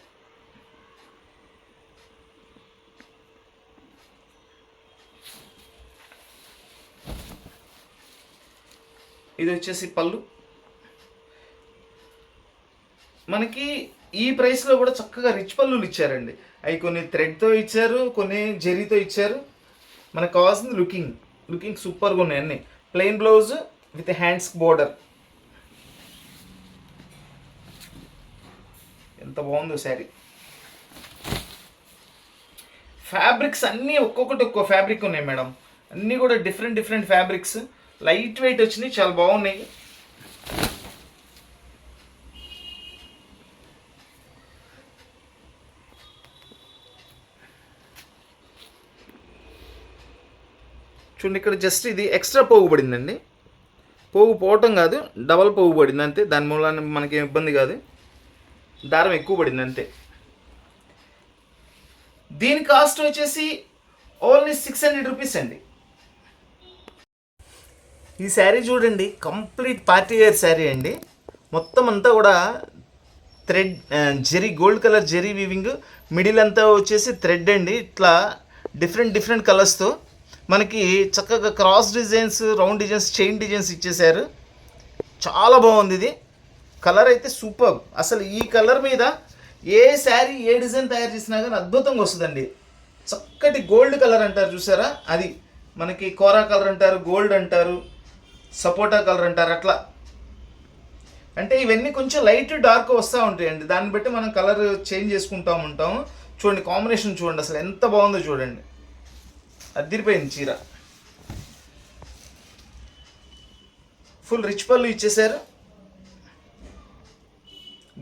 ఇది వచ్చేసి పళ్ళు. మనకి ఈ ప్రైస్లో కూడా చక్కగా రిచ్ పళ్ళులు ఇచ్చారండి. అవి కొన్ని థ్రెడ్తో ఇచ్చారు, కొన్ని జెరీతో ఇచ్చారు. మనకు కావాల్సింది లుకింగ్ సూపర్గా ఉన్నాయి అన్నీ. Plain blouse with hands border. ఎంత బాగుందో శారీ. ఫ్యాబ్రిక్స్ అన్నీ ఒక్కొక్కటి ఒక్కో ఫ్యాబ్రిక్ ఉన్నాయి మేడం. అన్నీ కూడా డిఫరెంట్ ఫ్యాబ్రిక్స్, లైట్ వెయిట్ వచ్చినాయి, చాలా బాగున్నాయి. చూడండి ఇక్కడ జస్ట్ ఇది ఎక్స్ట్రా పోగు పడిందండి. పోగు పోవటం కాదు, డబల్ పోగు పడింది అంతే. దాని మూలాన మనకి ఏం ఇబ్బంది కాదు, దారం ఎక్కువ పడింది అంతే. దీని కాస్ట్ వచ్చేసి ఓన్లీ 600 రూపీస్ అండి. ఈ శారీ చూడండి, కంప్లీట్ పార్టీ వేర్ శారీ అండి. మొత్తం అంతా కూడా thread zari, gold colour zari weaving, middle అంతా వచ్చేసి థ్రెడ్ అండి. ఇట్లా డిఫరెంట్ కలర్స్తో మనకి చక్కగా cross designs, round designs, chain designs ఇచ్చేసారు. చాలా బాగుంది ఇది. కలర్ అయితే సూపర్. అసలు ఈ కలర్ మీద ఏ శారీ ఏ డిజైన్ తయారు చేసినా కానీ అద్భుతంగా వస్తుందండి. చక్కటి గోల్డ్ కలర్ అంటారు చూసారా, అది మనకి కోరా కలర్ అంటారు, గోల్డ్ అంటారు, సపోటా కలర్ అంటారు. అట్లా అంటే ఇవన్నీ కొంచెం లైట్ డార్క్ వస్తూ ఉంటాయండి. దాన్ని బట్టి మనం కలర్ చేంజ్ చేసుకుంటూ ఉంటాం. చూడండి కాంబినేషన్ చూడండి అసలు ఎంత బాగుందో చూడండి. అదిరిపోయింది చీర. ఫుల్ రిచ్ పళ్ళు ఇచ్చేసారు.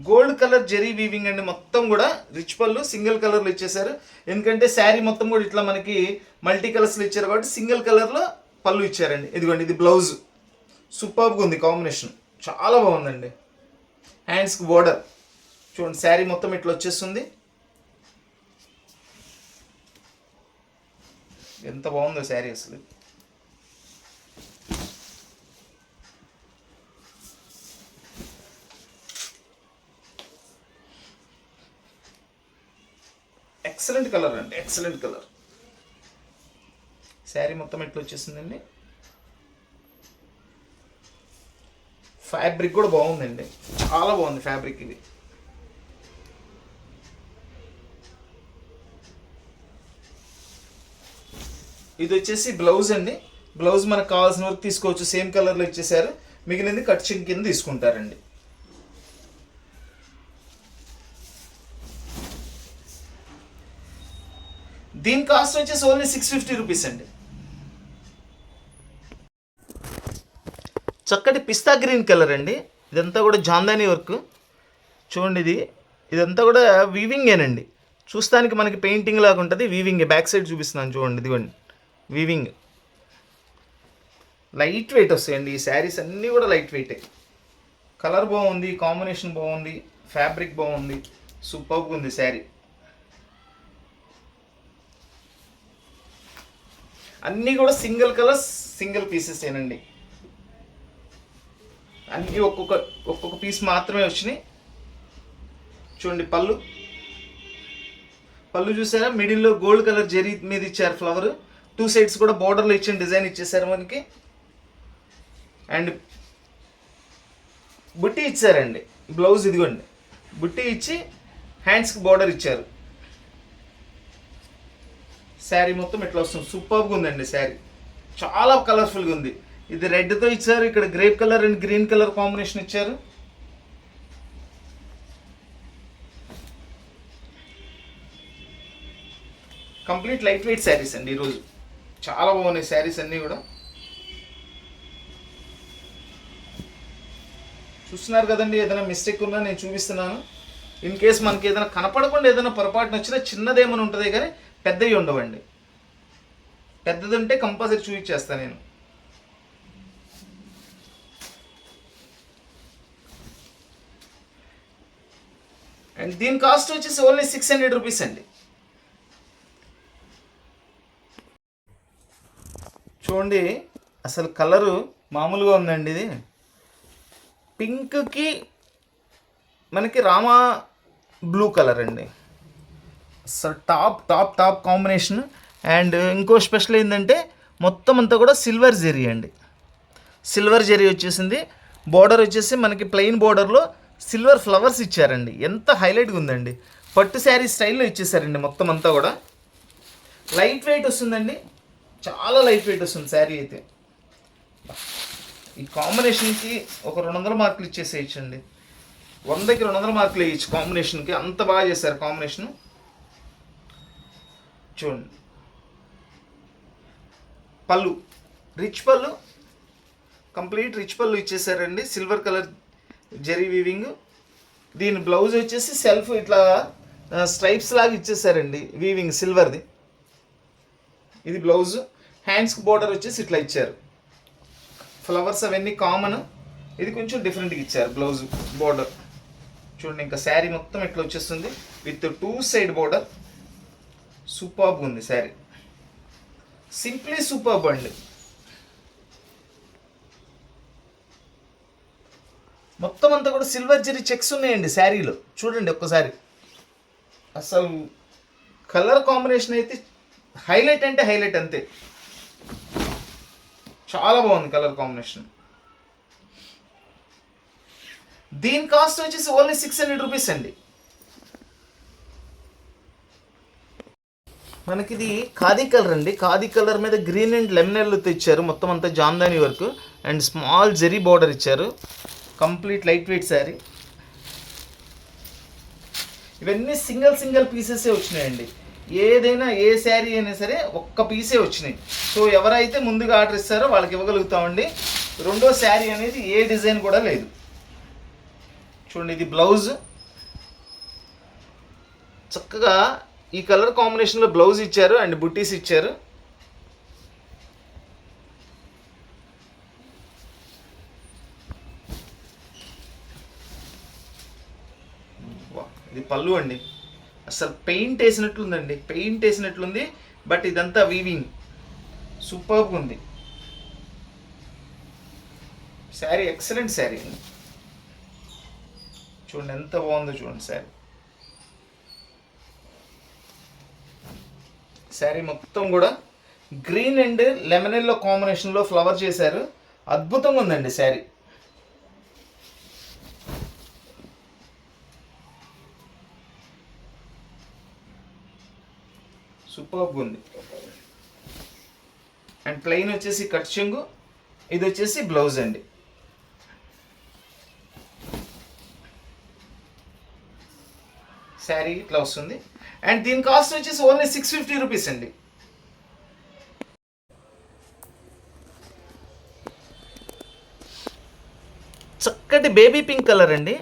గోల్డ్ కలర్ జెరీ వీవింగ్ అండి. మొత్తం కూడా రిచ్ పళ్ళు సింగిల్ కలర్లో ఇచ్చేసారు. ఎందుకంటే శారీ మొత్తం కూడా ఇట్లా మనకి మల్టీ కలర్స్లో ఇచ్చారు కాబట్టి సింగిల్ కలర్లో పళ్ళు ఇచ్చారండి. ఇదిగోండి ఇది బ్లౌజ్. సూపర్గా ఉంది కాంబినేషన్, చాలా బాగుందండి. హ్యాండ్స్కి బోర్డర్ చూడండి, శారీ మొత్తం ఇట్లా వచ్చేస్తుంది. ఎంత బాగుందో శారీ అసలు. ఎక్సలెంట్ కలర్ అండి, ఎక్సలెంట్ కలర్. శారీ మొత్తం ఎట్లా వచ్చేసిందండి. ఫ్యాబ్రిక్ కూడా బాగుందండి, చాలా బాగుంది ఫ్యాబ్రిక్ ఇది. ఇది వచ్చేసి బ్లౌజ్ అండి. బ్లౌజ్ మనకు కావాల్సిన వరకు తీసుకోవచ్చు. సేమ్ కలర్లో ఇచ్చేసారు. మిగిలింది కట్ చెంగ్ కింద తీసుకుంటారండి. దీని కాస్ట్ వచ్చేసి ఓన్లీ 650 రూపీస్ అండి. చక్కటి పిస్తా గ్రీన్ కలర్ అండి. ఇదంతా కూడా జాందాని వర్క్ చూడండి. ఇదంతా కూడా వీవింగేనండి. చూస్తానికి మనకి పెయింటింగ్ లాగా ఉంటుంది, వీవింగ్. బ్యాక్ సైడ్ చూపిస్తున్నాను చూడండి, ఇదిగోండి వీవింగ్. లైట్ వెయిట్ వస్తాయండి ఈ శారీస్ అన్నీ కూడా లైట్ వెయిటే. కలర్ బాగుంది, కాంబినేషన్ బాగుంది, ఫ్యాబ్రిక్ బాగుంది, సూపర్గా ఉంది శారీ. అన్నీ కూడా సింగిల్ కలర్స్, సింగిల్ పీసెస్ ఏనండి. అన్నీ ఒక్కొక్క పీస్ మాత్రమే వచ్చినాయి. చూడండి పళ్ళు చూసారా, మిడిల్లో గోల్డ్ కలర్ జెరీ మీద ఇచ్చారు ఫ్లవర్. 2 సైడ్స్ కూడా బోర్డర్లో ఇచ్చిన డిజైన్ ఇచ్చేసారు మనకి. అండ్ బుట్టి ఇచ్చారండి. బ్లౌజ్ ఇదిగోండి, బుట్టి ఇచ్చి హ్యాండ్స్కి బోర్డర్ ఇచ్చారు. శారీ మొత్తం ఇట్లా వస్తుంది. సూపర్గా ఉందండి శారీ, చాలా కలర్ఫుల్గా ఉంది. ఇది రెడ్తో ఇచ్చారు, ఇక్కడ grape colour and green colour combination ఇచ్చారు. కంప్లీట్ లైట్ వెయిట్ శారీస్ అండి ఈరోజు. చాలా బాగున్నాయి శారీస్ అన్నీ కూడా. చూస్తున్నారు కదండి, ఏదైనా మిస్టేక్ ఉన్నా నేను చూపిస్తున్నాను. ఇన్ కేస్ మనకి ఏదైనా కనపడకుండా ఏదైనా పొరపాటున వచ్చినా చిన్నదేమైనా ఉంటుంది కానీ పెద్దవి ఉండవండి. పెద్దది ఉంటే కంపల్సరీ చూపించేస్తాను నేను. అండ్ దీని కాస్ట్ వచ్చేసి ఓన్లీ 600 రూపీస్ అండి. చూడండి అసలు కలరు మామూలుగా ఉందండి. ఇది పింక్కి మనకి రామా బ్లూ కలర్ అండి. అసలు top top top combination. And ఇంకో స్పెషల్ ఏంటంటే మొత్తం అంతా కూడా సిల్వర్ జెరీ అండి. సిల్వర్ జెరీ వచ్చేసింది. బోర్డర్ వచ్చేసి మనకి ప్లెయిన్ బోర్డర్లో సిల్వర్ ఫ్లవర్స్ ఇచ్చారండి. ఎంత హైలైట్గా ఉందండి. పట్టు శారీ స్టైల్లో ఇచ్చేసారండి. మొత్తం అంతా కూడా లైట్ వెయిట్ వస్తుందండి. చాలా లైట్ వెయిట్ వస్తుంది శారీ అయితే. ఈ కాంబినేషన్కి ఒక 200 మార్కులు ఇచ్చేసేయచ్చండి. 100కి 200 మార్కులు వేయచ్చు కాంబినేషన్కి. అంత బాగా చేశారు కాంబినేషన్. చూడండి పళ్ళు, రిచ్ పళ్ళు, కంప్లీట్ రిచ్ పళ్ళు ఇచ్చేసారండి. Silver colour zari weaving. దీని బ్లౌజ్ వచ్చేసి సెల్ఫ్ ఇట్లా స్ట్రైప్స్ లాగా ఇచ్చేసారండి వీవింగ్ సిల్వర్ది. ఇది బ్లౌజ్. హ్యాండ్స్కి బోర్డర్ వచ్చేసి ఇట్లా ఇచ్చారు. ఫ్లవర్స్ అవన్నీ కామన్. ఇది కొంచెం డిఫరెంట్గా ఇచ్చారు బ్లౌజ్ బోర్డర్. చూడండి ఇంకా శారీ మొత్తం ఇట్లా వచ్చేస్తుంది విత్ 2 సైడ్ బోర్డర్. సూపర్బ్ ఉంది శారీ. సింప్లీ సూపర్బ్ అండి. మొత్తం అంతా కూడా సిల్వర్ జెరీ చెక్స్ ఉన్నాయండి శారీలో. చూడండి ఒక్కసారి. అసలు కలర్ కాంబినేషన్ అయితే హైలైట్ అంటే హైలైట్ అంతే. చాలా బాగుంది కలర్ కాంబినేషన్. దీని కాస్ట్ వచ్చేసి ఓన్లీ 600 రూపీస్ అండి. మనకి ఇది ఖాదీ కలర్ అండి. ఖాదీ కలర్ మీద గ్రీన్ అండ్ లెమన్ ఎల్లో తెచ్చారు. మొత్తం అంతా Jamdani work and small zari border ఇచ్చారు. Complete light weight sari. ఇవన్నీ సింగిల్ పీసెసే వచ్చినాయండి. ఏదైనా ఏ శారీ అయినా సరే ఒక్క పీసే వచ్చినాయి. సో ఎవరైతే ముందుగా ఆర్డర్ ఇస్తారో వాళ్ళకి ఇవ్వగలుగుతామండి. రెండో శారీ అనేది ఏ డిజైన్ కూడా లేదు. చూడండి ఇది బ్లౌజ్. చక్కగా ఈ కలర్ కాంబినేషన్లో బ్లౌజ్ ఇచ్చారు అండ్ బుట్టీస్ ఇచ్చారు. ఇది పళ్ళు అండి. అసలు పెయింట్ వేసినట్లుందండి. పెయింట్ వేసినట్లుంది. బట్ ఇదంతా వీవింగ్ సూపర్గా ఉంది. శారీ ఎక్సలెంట్ శారీ అండి. చూడండి ఎంత బాగుందో చూడండి శారీ. శారీ మొత్తం కూడా గ్రీన్ అండ్ లెమన్ ఎల్లో కాంబినేషన్లో ఫ్లవర్ చేశారు. అద్భుతంగా ఉందండి శారీ. సూపర్గా ఉంది. అండ్ ప్లెయిన్ వచ్చేసి కట్ చెంగు. ఇది వచ్చేసి బ్లౌజ్ అండి. శారీ ఇట్లా వస్తుంది. అండ్ దీని కాస్ట్ వచ్చేసి ఓన్లీ 650 రూపీస్ అండి. చక్కటి బేబీ పింక్ కలర్ అండి.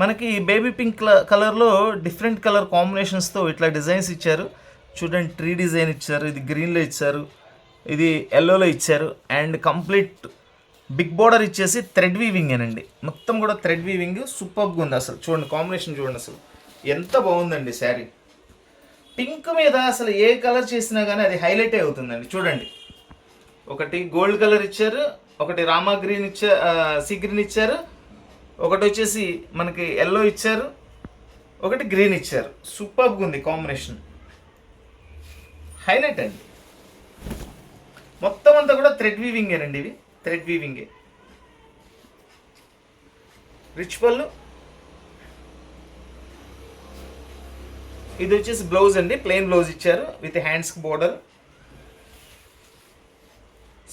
మనకి బేబీ పింక్ కలర్లో డిఫరెంట్ కలర్ కాంబినేషన్స్తో ఇట్లా డిజైన్స్ ఇచ్చారు. చూడండి ట్రీ డిజైన్ ఇచ్చారు. ఇది గ్రీన్లో ఇచ్చారు. ఇది ఎల్లోలో ఇచ్చారు. అండ్ కంప్లీట్ బిగ్ బోర్డర్ ఇచ్చేసి థ్రెడ్ వీవింగ్ అనండి. మొత్తం కూడా థ్రెడ్ వీవింగ్ సూపర్గా ఉంది. అసలు చూడండి కాంబినేషన్ చూడండి అసలు ఎంత బాగుందండి శారీ. పింక్ మీద అసలు ఏ కలర్ చేసినా కానీ అది హైలైట్ అవుతుందండి. చూడండి ఒకటి గోల్డ్ కలర్ ఇచ్చారు, ఒకటి రామా గ్రీన్ సీ గ్రీన్ ఇచ్చారు, ఒకటి వచ్చేసి మనకి ఎల్లో ఇచ్చారు, ఒకటి గ్రీన్ ఇచ్చారు. సూపర్గా ఉంది కాంబినేషన్. హైలైట్ అండి. మొత్తం అంతా కూడా థ్రెడ్ వీవింగేనండి. ఇవి థ్రెడ్ వీవింగే. రిచ్ పళ్ళు. ఇది వచ్చేసి బ్లౌజ్ అండి. ప్లెయిన్ బ్లౌజ్ ఇచ్చారు విత్ హ్యాండ్స్కి బోర్డర్.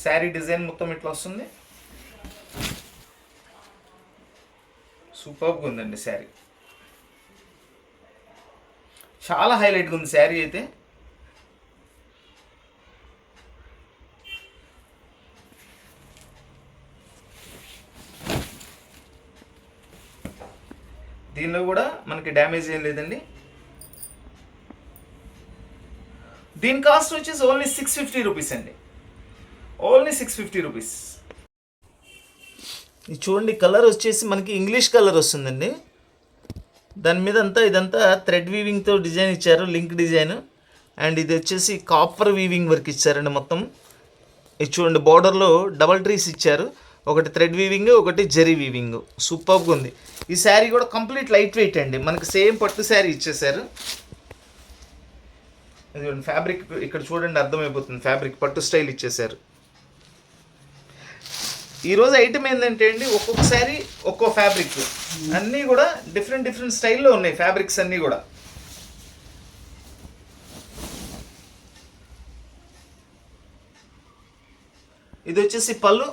శారీ డిజైన్ మొత్తం ఇట్లా వస్తుంది. సూపర్గా ఉందండి శారీ. చాలా హైలైట్గా ఉంది శారీ అయితే. దీనిలో కూడా మనకి డ్యామేజ్ ఏం లేదండి. దీని కాస్ట్ వచ్చేసి ఓన్లీ 650 రూపీస్ అండి. Only 650 rupees. ఇది చూడండి కలర్ వచ్చేసి మనకి ఇంగ్లీష్ కలర్ వస్తుందండి. దాని మీద అంతా ఇదంతా థ్రెడ్ వీవింగ్తో డిజైన్ ఇచ్చారు, లింక్ డిజైన్. అండ్ ఇది వచ్చేసి కాపర్ వీవింగ్ వర్క్ ఇచ్చారండి. మొత్తం ఇది చూడండి బార్డర్లో డబల్ ట్రీస్ ఇచ్చారు, ఒకటి థ్రెడ్ వీవింగ్, ఒకటి జరీ వీవింగ్. సూపర్గా ఉంది. ఈ శారీ కూడా కంప్లీట్ లైట్ వెయిట్ అండి, మనకి సేమ్ పట్టు శారీ ఇచ్చేసారు. ఇది ఫ్యాబ్రిక్ ఇక్కడ చూడండి అర్థమైపోతుంది, ఫ్యాబ్రిక్ పట్టు స్టైల్ ఇచ్చేసారు. ఈరోజు ఐటమ్ ఏంటంటే అండి, ఒక్కొక్క శారీ ఒక్కో ఫ్యాబ్రిక్, అన్నీ కూడా డిఫరెంట్ డిఫరెంట్ స్టైల్లో ఉన్నాయి ఫ్యాబ్రిక్స్ అన్నీ కూడా. ఇది వచ్చేసి పళ్ళు,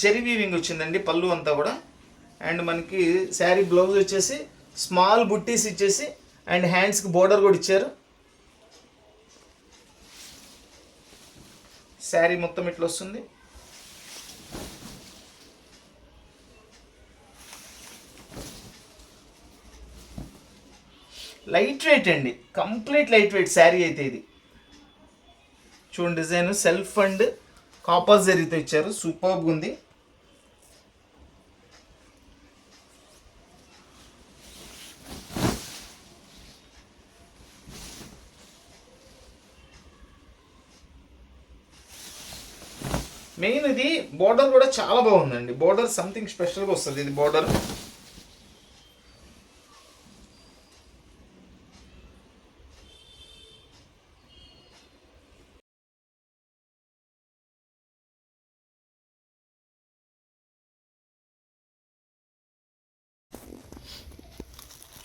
జరీ వీవింగ్ వచ్చిందండి పళ్ళు అంతా కూడా. అండ్ మనకి శారీ బ్లౌజ్ వచ్చేసి స్మాల్ బుట్టీస్ ఇచ్చేసి అండ్ హ్యాండ్స్కి బోర్డర్ కూడా ఇచ్చారు. శారీ మొత్తం ఇట్లా వస్తుంది. లైట్ వెయిట్ అండి, కంప్లీట్ లైట్ వెయిట్ శారీ అయితే ఇది. చూడండి డిజైన్ సెల్ఫ్ అండ్ కాపర్ జరీతో ఇచ్చారు, సూపర్గా ఉంది. మెయిన్ ఇది బోర్డర్ కూడా చాలా బాగుందండి, బోర్డర్ సంథింగ్ స్పెషల్గా వస్తుంది ఇది బోర్డర్.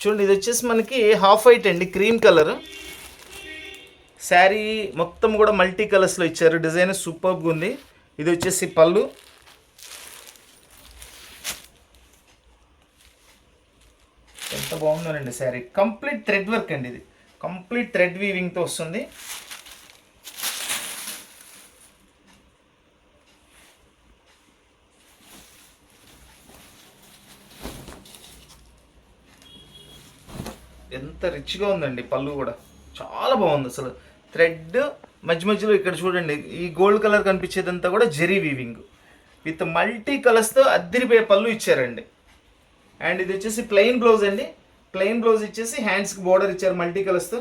చూడండి ఇది వచ్చేసి మనకి హాఫ్ వైట్ అండి, క్రీమ్ కలర్ శారీ మొత్తం కూడా మల్టీ కలర్స్లో ఇచ్చారు, డిజైన్ సూపర్గా ఉంది. ఇది వచ్చేసి పళ్ళు, ఎంత బాగుందోనండి శారీ. కంప్లీట్ థ్రెడ్ వర్క్ అండి, ఇది కంప్లీట్ థ్రెడ్ వీవింగ్తో వస్తుంది. ఎంత రిచ్గా ఉందండి పళ్ళు కూడా, చాలా బాగుంది అసలు. థ్రెడ్ మధ్య మధ్యలో ఇక్కడ చూడండి ఈ గోల్డ్ కలర్ కనిపించేదంతా కూడా జరీ వీవింగ్ విత్ మల్టీ కలర్స్తో అద్దిరిపోయే పళ్ళు ఇచ్చారండి. అండ్ ఇది వచ్చేసి ప్లెయిన్ బ్లౌజ్ అండి, ప్లెయిన్ బ్లౌజ్ ఇచ్చేసి హ్యాండ్స్కి బోర్డర్ ఇచ్చారు మల్టీ కలర్స్తో.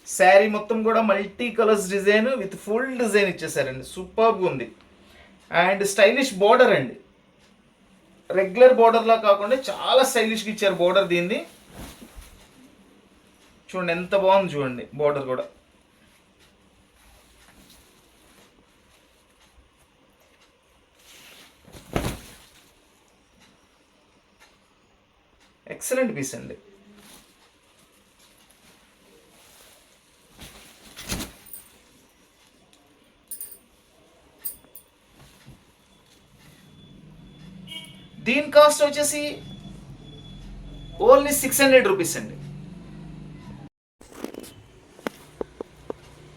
శారీ మొత్తం కూడా multi colours design with full design ఇచ్చేసారండి, సూపర్గా ఉంది. అండ్ స్టైలిష్ బోర్డర్ అండి, రెగ్యులర్ బోర్డర్లా కాకుండా చాలా స్టైలిష్గా ఇచ్చారు బోర్డర్ దీన్ని. చూడండి ఎంత బాగుంది, చూడండి బోర్డర్ కూడా. ఎక్సలెంట్ పీస్ అండి. దీని కాస్ట్ వచ్చేసి ఓన్లీ 600 రూపీస్ అండి.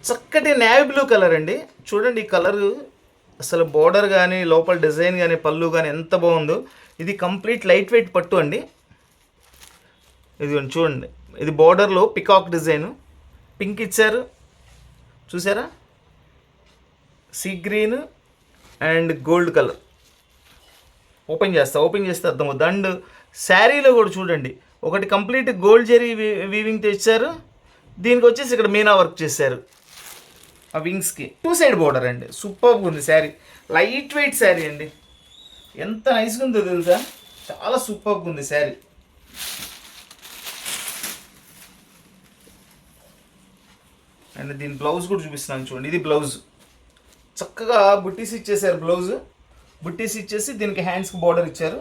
చక్కటి నేవీ బ్లూ కలర్ అండి, చూడండి ఈ కలర్ అసలు బోర్డర్ కానీ లోపల డిజైన్ కానీ పళ్ళు కానీ ఎంత బాగుందో. ఇది కంప్లీట్ లైట్ వెయిట్ పట్టు అండి. ఇది చూడండి, ఇది బోర్డర్లో పికాక్ డిజైను, పింక్ ఇచ్చారు చూసారా, sea green and gold colour. Open చేస్తే అర్థమవుతుంది. అండ్ శారీలో కూడా చూడండి ఒకటి కంప్లీట్ గోల్డ్ జరీ వీవింగ్తో ఇచ్చారు, దీనికి వచ్చేసి ఇక్కడ మీనా వర్క్ చేశారు ఆ వింగ్స్కి. 2 సైడ్ బోర్డర్ అండి, సూపర్గా ఉంది శారీ. లైట్ వెయిట్ శారీ అండి, ఎంత నైస్గా ఉందో తెలుసా, చాలా సూపర్గా ఉంది శారీ. అండ్ దీని బ్లౌజ్ కూడా చూపిస్తున్నాను చూడండి, ఇది బ్లౌజ్ చక్కగా బుట్టీస్ ఇచ్చేసారు. బ్లౌజ్ బుట్టీస్ ఇచ్చేసి దీనికి హ్యాండ్స్కి బోర్డర్ ఇచ్చారు.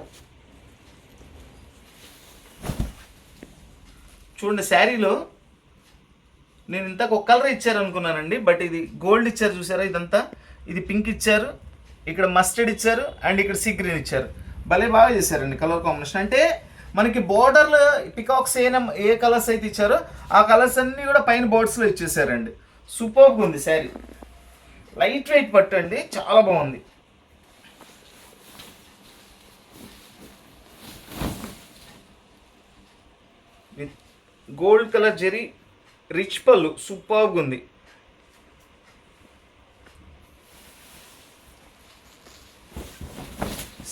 చూడండి శారీలో నేను ఇంతకు ఒక కలర్ ఇచ్చారు అనుకున్నానండి, బట్ ఇది గోల్డ్ ఇచ్చారు చూసారా, ఇదంతా ఇది పింక్ ఇచ్చారు, ఇక్కడ మస్టర్డ్ ఇచ్చారు అండ్ ఇక్కడ సీ గ్రీన్ ఇచ్చారు. భలే బాగా చేశారండి కలర్ కాంబినేషన్. అంటే మనకి బోర్డర్లో పికాక్స్ ఏ కలర్స్ అయితే ఇచ్చారో ఆ కలర్స్ అన్నీ కూడా పైన బోర్డ్స్లో ఇచ్చేసారండి. సూపర్గా ఉంది శారీ, లైట్ వెయిట్ పట్టు అండి, చాలా బాగుంది. With gold colour zari rich పళ్ళు, సూపర్గా ఉంది.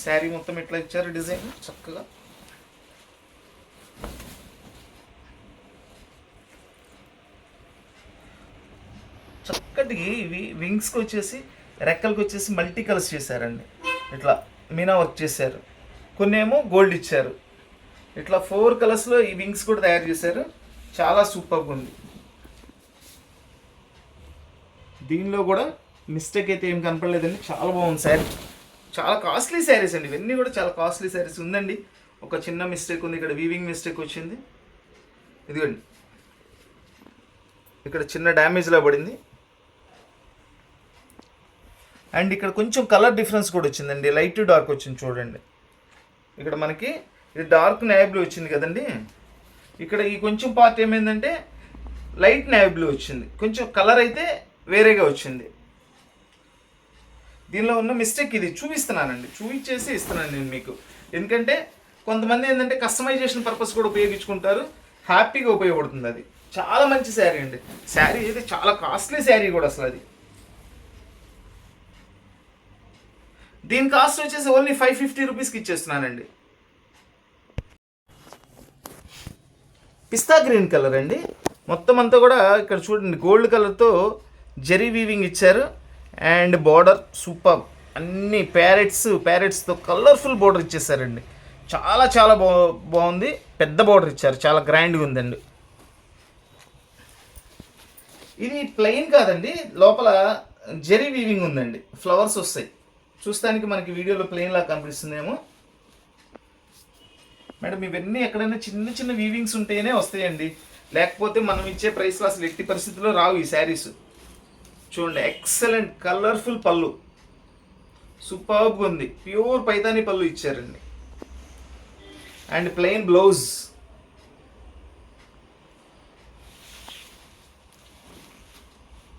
శారీ మొత్తం ఇట్లా ఇచ్చారు డిజైన్ చక్కగా. వింగ్స్కి వచ్చేసి రెక్కలకి వచ్చేసి మల్టీ కలర్స్ చేశారండి. ఇట్లా మీనా వర్క్ చేశారు, కొన్ని ఏమో గోల్డ్ ఇచ్చారు. ఇట్లా 4 కలర్స్లో ఈ వింగ్స్ కూడా తయారు చేశారు. చాలా సూపర్గా ఉంది. దీనిలో కూడా మిస్టేక్ అయితే ఏం కనపడలేదండి. చాలా బాగుంది శారీ. చాలా కాస్ట్లీ శారీస్ అండి ఇవన్నీ కూడా. చాలా కాస్ట్లీ శారీస్ ఉందండి. ఒక చిన్న మిస్టేక్ ఉంది, ఇక్కడ వీవింగ్ మిస్టేక్ వచ్చింది. ఇదిగోండి ఇక్కడ చిన్న డ్యామేజ్లా పడింది. అండ్ ఇక్కడ కొంచెం కలర్ డిఫరెన్స్ కూడా వచ్చిందండి. లైట్ టు డార్క్ వచ్చింది చూడండి. ఇక్కడ మనకి ఇది డార్క్ నేవీ బ్లూ వచ్చింది కదండి. ఇక్కడ ఈ కొంచెం పార్ట్ ఏమైందంటే లైట్ నేవీ బ్లూ వచ్చింది. కొంచెం కలర్ అయితే వేరేగా వచ్చింది. దీనిలో ఉన్న మిస్టేక్ ఇది చూపిస్తున్నానండి, చూపించేసి ఇస్తున్నాను నేను మీకు. ఎందుకంటే కొంతమంది ఏంటంటే కస్టమైజేషన్ పర్పస్ కూడా ఉపయోగించుకుంటారు. హ్యాపీగా ఉపయోగపడుతుంది. అది చాలా మంచి శారీ అండి. శారీ అయితే చాలా కాస్ట్లీ శారీ కూడా అసలు. అది దీని కాస్ట్ వచ్చేసి ఓన్లీ 550 రూపీస్కి ఇచ్చేస్తున్నానండి. పిస్తా గ్రీన్ కలర్ అండి. మొత్తం అంతా కూడా ఇక్కడ చూడండి గోల్డ్ కలర్తో జెరీ వీవింగ్ ఇచ్చారు. And border super. అన్ని ప్యారెట్స్తో కలర్ఫుల్ బార్డర్ ఇచ్చేసారండి. చాలా చాలా బాగుంది. పెద్ద బార్డర్ ఇచ్చారు, చాలా గ్రాండ్గా ఉందండి. ఇది ప్లెయిన్ కాదండి, లోపల జెరీ వీవింగ్ ఉందండి. ఫ్లవర్స్ వస్తాయి. చూస్తానికి మనకి వీడియోలో ప్లెయిన్ లాగా కనిపిస్తుందేమో. మేడం ఇవన్నీ ఎక్కడైనా చిన్న చిన్న వీవింగ్స్ ఉంటేనే వస్తాయండి, లేకపోతే మనం ఇచ్చే ప్రైస్లో అసలు ఎట్టి పరిస్థితుల్లో రావు ఈ శారీస్. చూడండి ఎక్సలెంట్ కలర్ఫుల్ పళ్ళు, సూపర్గా ఉంది. ప్యూర్ పైతానీ పళ్ళు ఇచ్చారండి. And plain blouse.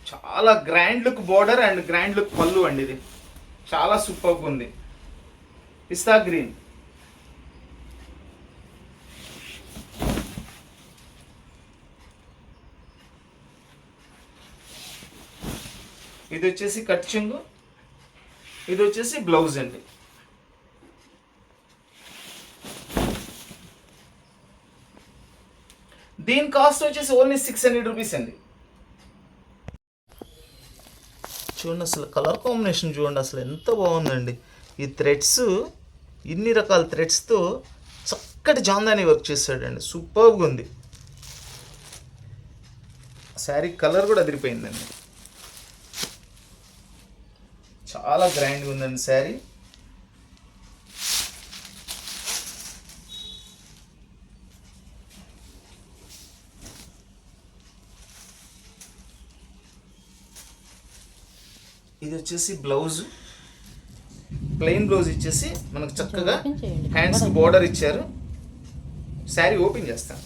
చాలా grand look border and grand look pallu అండి. ఇది చాలా సూపర్గా ఉంది. పిస్తా గ్రీన్. ఇది వచ్చేసి కట్ చెంగు, ఇది వచ్చేసి బ్లౌజ్ అండి. దీని కాస్ట్ వచ్చేసి ఓన్లీ 600 రూపీస్ అండి. చూడండి అసలు కలర్ కాంబినేషన్ చూడండి అసలు ఎంత బాగుందండి. ఈ థ్రెడ్స్ ఇన్ని రకాల థ్రెడ్స్తో చక్కటి జాందాని వర్క్ చేశాడండి. సూపర్గా ఉంది. శారీ కలర్ కూడా అదిరిపోయిందండి. చాలా గ్రాండ్గా ఉందండి శారీ. ఇది వచ్చేసి బ్లౌజ్, ప్లెయిన్ బ్లౌజ్ ఇచ్చేసి మనకు చక్కగా హ్యాండ్స్కి బోర్డర్ ఇచ్చారు. శారీ ఓపెన్ చేస్తాను.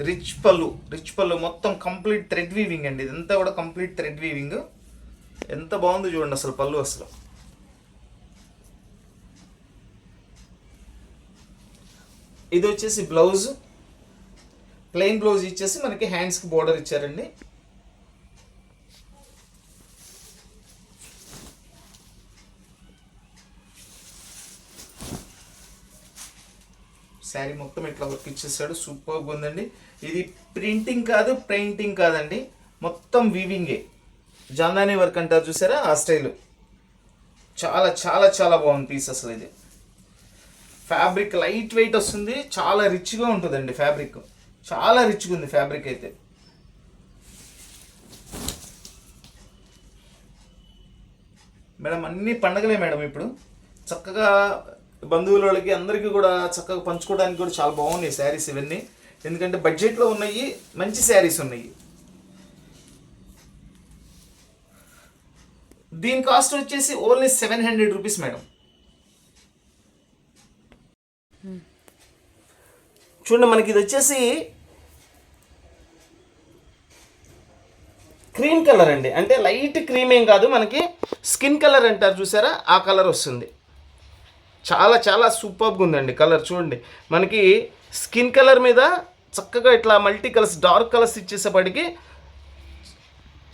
రిచ్ పళ్ళు మొత్తం కంప్లీట్ థ్రెడ్ వీవింగ్ అండి. ఇదంతా కూడా కంప్లీట్ థ్రెడ్ వీవింగ్. ఎంత బాగుందో చూడండి అసలు పళ్ళు. అసలు ఇది వచ్చేసి బ్లౌజ్, ప్లెయిన్ బ్లౌజ్ ఇచ్చేసి మనకి హ్యాండ్స్కి బోర్డర్ ఇచ్చారండి. శారీ మొత్తం ఇట్లా వర్క్ ఇచ్చేసాడు. సూపర్గా ఉందండి. ఇది ప్రింటింగ్ కాదు, పెయింటింగ్ కాదండి, మొత్తం వీవింగే. జాందాని వర్క్ అంటారు చూసారా, ఆ స్టైల్. చాలా చాలా చాలా బాగుంది పీస్ అసలు. ఇది ఫ్యాబ్రిక్ లైట్ వెయిట్ వస్తుంది, చాలా రిచ్గా ఉంటుందండి ఫ్యాబ్రిక్. చాలా రిచ్గా ఉంది ఫ్యాబ్రిక్ అయితే. మేడం అన్ని పండగలే మేడం ఇప్పుడు. చక్కగా బంధువుల వాళ్ళకి అందరికీ కూడా చక్కగా పంచుకోవడానికి కూడా చాలా బాగున్నాయి శారీస్ ఇవన్నీ. ఎందుకంటే బడ్జెట్లో ఉన్నాయి, మంచి శారీస్ ఉన్నాయి. దీని కాస్ట్ వచ్చేసి ఓన్లీ 700 రూపీస్ మేడం. చూడండి మనకి ఇది వచ్చేసి క్రీమ్ కలర్ అండి. అంటే లైట్ క్రీమ్ ఏం కాదు, మనకి స్కిన్ కలర్ అంటారు చూసారా, ఆ కలర్ వస్తుంది. చాలా చాలా సూపర్గా ఉందండి కలర్. చూడండి మనకి స్కిన్ కలర్ మీద చక్కగా ఇట్లా మల్టీ కలర్స్, డార్క్ కలర్స్ ఇచ్చేసేపటికి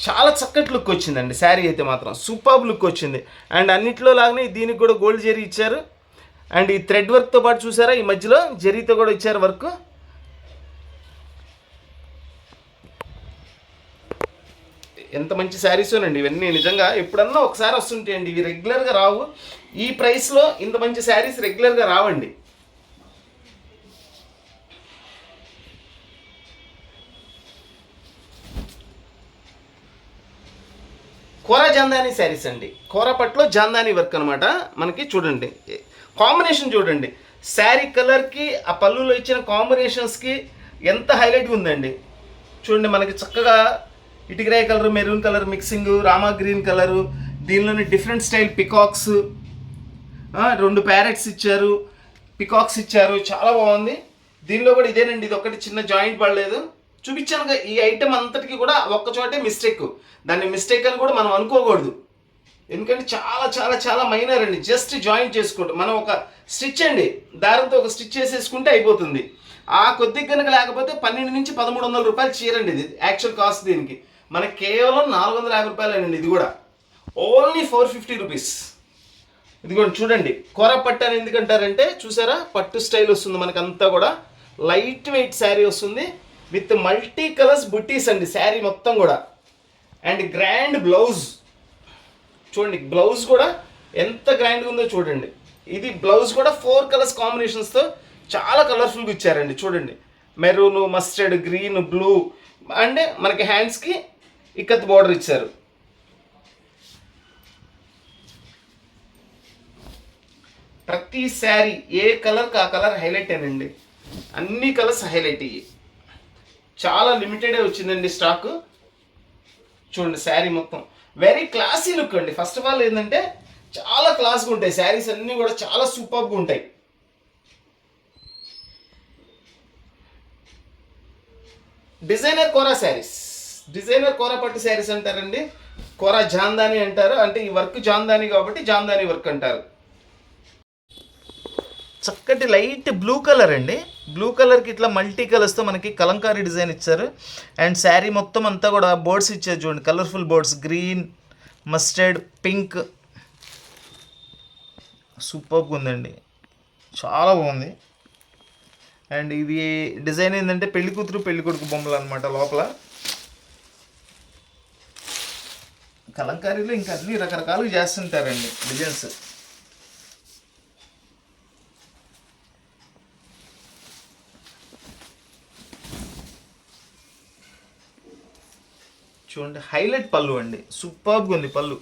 చాలా చక్కటి లుక్ వచ్చిందండి. శారీ అయితే మాత్రం సూపర్ లుక్ వచ్చింది. అండ్ అన్నిట్లో లాగానే దీనికి కూడా గోల్డ్ జెరీ ఇచ్చారు. అండ్ ఈ థ్రెడ్ వర్క్తో పాటు చూసారా ఈ మధ్యలో జెరీతో కూడా ఇచ్చారు వర్క్. ఎంత మంచి శారీసోనండి ఇవన్నీ, నిజంగా ఎప్పుడన్నా ఒకసారి వస్తుంటాయండి, ఇవి రెగ్యులర్గా రావు. ఈ ప్రైస్లో ఇంత మంచి శారీస్ రెగ్యులర్గా రావండి. కోరా జాందాని శారీస్ అండి, కోరాపట్లో జాందాని వర్క్ అనమాట. మనకి చూడండి కాంబినేషన్ చూడండి, శారీ కలర్కి ఆ పళ్ళులో ఇచ్చిన కాంబినేషన్స్కి ఎంత హైలైట్గా ఉందండి. చూడండి మనకి చక్కగా ఇటుకరాయి colour, maroon colour mixing, Rama green colour, దీనిలోని డిఫరెంట్ స్టైల్ పికాక్స్, 2 ప్యారెట్స్ ఇచ్చారు, పికాక్స్ ఇచ్చారు, చాలా బాగుంది. దీనిలో కూడా ఇదేనండి, ఇది ఒకటి చిన్న జాయింట్ పడలేదు. చూపించాను ఈ ఐటెం అంతటికి కూడా ఒక్కచోటే మిస్టేక్, దాన్ని మిస్టేక్ అని కూడా మనం అనుకోకూడదు, ఎందుకంటే చాలా చాలా చాలా మైనర్ అండి. జస్ట్ జాయింట్ చేసుకుంటాం మనం, ఒక స్టిచ్ అండి, దారంతో ఒక స్టిచ్ చేసేసుకుంటే అయిపోతుంది. ఆ కొద్ది కనుక లేకపోతే 12 నుంచి 1300 రూపాయలు చీరండి ఇది యాక్చువల్ కాస్ట్. దీనికి మనకి కేవలం 450 రూపాయలేనండి, ఇది కూడా ఓన్లీ 450 రూపీస్. ఇది కూడా చూడండి, కోర పట్టు అని ఎందుకంటారంటే చూసారా, పట్టు స్టైల్ వస్తుంది మనకి, అంతా కూడా లైట్ వెయిట్ శారీ వస్తుంది విత్ మల్టీ కలర్స్ బుట్టీస్ అండి శారీ మొత్తం కూడా. అండ్ గ్రాండ్ బ్లౌజ్ చూడండి, బ్లౌజ్ కూడా ఎంత గ్రాండ్గా ఉందో చూడండి. ఇది బ్లౌజ్ కూడా 4 కలర్స్ కాంబినేషన్స్తో చాలా కలర్ఫుల్గా ఇచ్చారండి. చూడండి maroon, mustard, green, blue, and మనకి హ్యాండ్స్కి ఇక్కత్ బార్డర్ ఇచ్చారు. ప్రతి శారీ ఏ కలర్కి ఆ కలర్ హైలైట్ అనండి, అన్ని కలర్స్ హైలైట్ అయ్యి చాలా లిమిటెడే వచ్చిందండి స్టాక్. చూడండి శారీ మొత్తం వెరీ క్లాసీ లుక్ అండి. ఫస్ట్ ఆఫ్ ఆల్ ఏంటంటే చాలా క్లాస్గా ఉంటాయి శారీస్ అన్నీ కూడా, చాలా సూపర్గా ఉంటాయి. డిజైనర్ కోరా శారీస్, డిజైనర్ కోరా పట్టు శారీస్ అంటారండి, కోరా జాందాని అంటారు. అంటే ఈ వర్క్ జాందాని కాబట్టి జాందాని వర్క్ అంటారు. చక్కటి లైట్ బ్లూ కలర్ అండి, బ్లూ కలర్కి ఇట్లా మల్టీ కలర్స్తో మనకి కలంకారీ డిజైన్ ఇచ్చారు. అండ్ శారీ మొత్తం అంతా కూడా బోర్డ్స్ ఇచ్చారు చూడండి, colourful boards, green, mustard, pink, సూపర్గా ఉందండి, చాలా బాగుంది. అండ్ ఇది డిజైన్ ఏంటంటే పెళ్లి కూతురు పెళ్లి కొడుకు బొమ్మలు అనమాట. లోపల కలంకారీలో ఇంకా అన్ని రకరకాలుగా చేస్తుంటారండి డిజైన్స్. చూడండి హైలైట్ పళ్ళు అండి, సూపర్గా ఉంది పళ్ళు,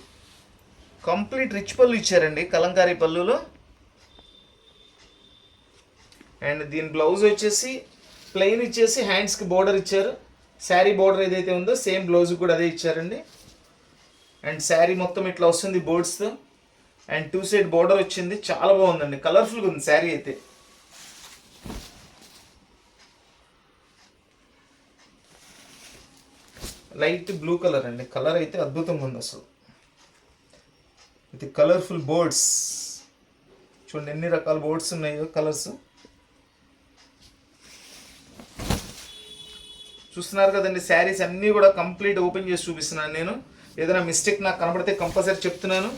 కంప్లీట్ రిచ్ పళ్ళు ఇచ్చారండి కలంకారీ పళ్ళులో. అండ్ దీని బ్లౌజ్ వచ్చేసి ప్లెయిన్ ఇచ్చేసి హ్యాండ్స్కి బోర్డర్ ఇచ్చారు. శారీ బోర్డర్ ఏదైతే ఉందో సేమ్ బ్లౌజ్ కూడా అదే ఇచ్చారండి. అండ్ శారీ మొత్తం ఇట్లా వస్తుంది బోర్డ్స్తో, అండ్ 2 సైడ్ బోర్డర్ వచ్చింది, చాలా బాగుందండి, కలర్ఫుల్గా ఉంది శారీ అయితే. లైట్ బ్లూ కలర్ అండి, కలర్ అయితే అద్భుతంగా ఉంది అసలు. ఇది కలర్ఫుల్ బోర్డ్స్ చూడండి, ఎన్ని రకాల బోర్డ్స్ ఉన్నాయో కలర్స్. చూస్తున్నారు కదండి, శారీస్ అన్నీ కూడా కంప్లీట్ ఓపెన్ చేసి చూపిస్తున్నాను నేను. ఏదైనా మిస్టేక్ నాకు కనపడితే కంపల్సరీ చెప్తున్నాను.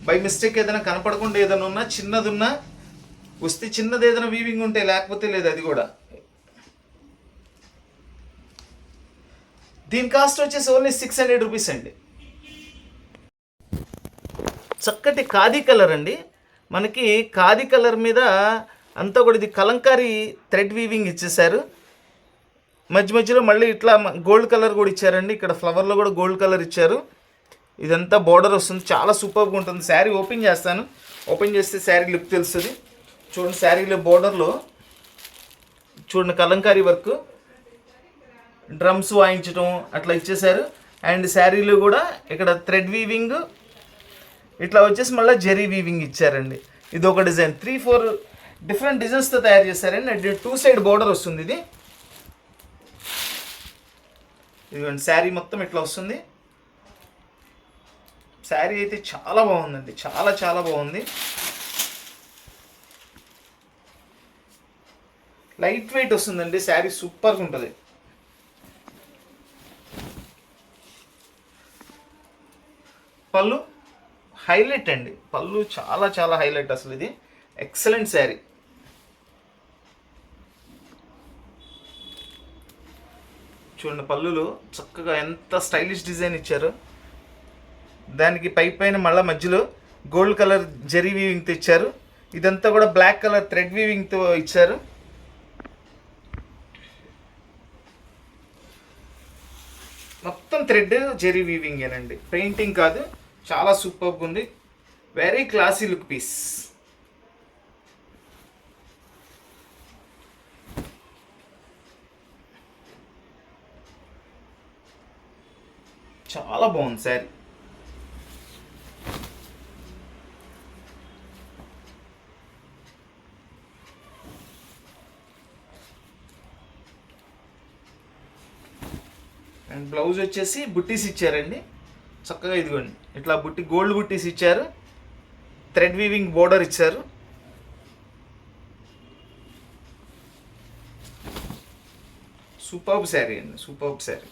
బై మిస్టేక్ ఏదైనా కనపడకుండా ఏదైనా ఉన్నా, చిన్నది ఉన్నా వస్తే చిన్నది ఏదైనా వీవింగ్ ఉంటే, లేకపోతే లేదు. అది కూడా దీని కాస్ట్ వచ్చేసి ఓన్లీ 600 రూపీస్ అండి. చక్కటి ఖాదీ కలర్ అండి, మనకి ఖాదీ కలర్ మీద అంతా కూడా ఇది కలంకారీ థ్రెడ్ వీవింగ్ ఇచ్చేసారు. మధ్య మధ్యలో మళ్ళీ ఇట్లా గోల్డ్ కలర్ కూడా ఇచ్చారండి, ఇక్కడ ఫ్లవర్లో కూడా గోల్డ్ కలర్ ఇచ్చారు. ఇదంతా బార్డర్ వస్తుంది, చాలా సూపర్గా ఉంటుంది. శారీ ఓపెన్ చేస్తాను, ఓపెన్ చేస్తే శారీ లుక్ తెలుస్తుంది. చూడండి శారీలో బార్డర్లో చూడండి కలంకారీ వర్క్, డ్రమ్స్ వాయించడం అట్లా ఇచ్చేసారు. అండ్ శారీలో కూడా ఇక్కడ థ్రెడ్ వీవింగ్ ఇట్లా వచ్చేసి మళ్ళీ జెరీ వీవింగ్ ఇచ్చారండి. ఇది ఒక డిజైన్, 3-4 డిఫరెంట్ డిజైన్స్తో తయారు చేశారండి. అండ్ 2 సైడ్ బార్డర్ వస్తుంది. ఇది ఇదిగోండి శారీ మొత్తం ఇట్లా వస్తుంది. శారీ అయితే చాలా బాగుందండి, చాలా చాలా బాగుంది. లైట్ వెయిట్ వస్తుందండి శారీ, సూపర్గా ఉంటుంది. పళ్ళు హైలైట్ అండి, పళ్ళు చాలా చాలా హైలైట్ అసలు. ఇది ఎక్సలెంట్ శారీ. చూడండి పళ్ళులో చక్కగా ఎంత స్టైలిష్ డిజైన్ ఇచ్చారు. దానికి పైన మళ్ళీ మధ్యలో గోల్డ్ కలర్ జరీ వీవింగ్తో ఇచ్చారు. ఇదంతా కూడా బ్లాక్ కలర్ థ్రెడ్ వీవింగ్తో ఇచ్చారు. మొత్తం థ్రెడ్ జరీ వీవింగేనండి, పెయింటింగ్ కాదు. చాలా సూపర్గా ఉంది. Very classy look piece. చాలా బాగుంది శారీ. అండ్ బ్లౌజ్ వచ్చేసి బుట్టీస్ ఇచ్చారండి. చక్కగా ఇదిగోండి ఇట్లా గోల్డ్ బుట్టీస్ ఇచ్చారు. థ్రెడ్ వీవింగ్ బోర్డర్ ఇచ్చారు. సూపర్బ్ శారీ అండి, సూపర్బ్ శారీ.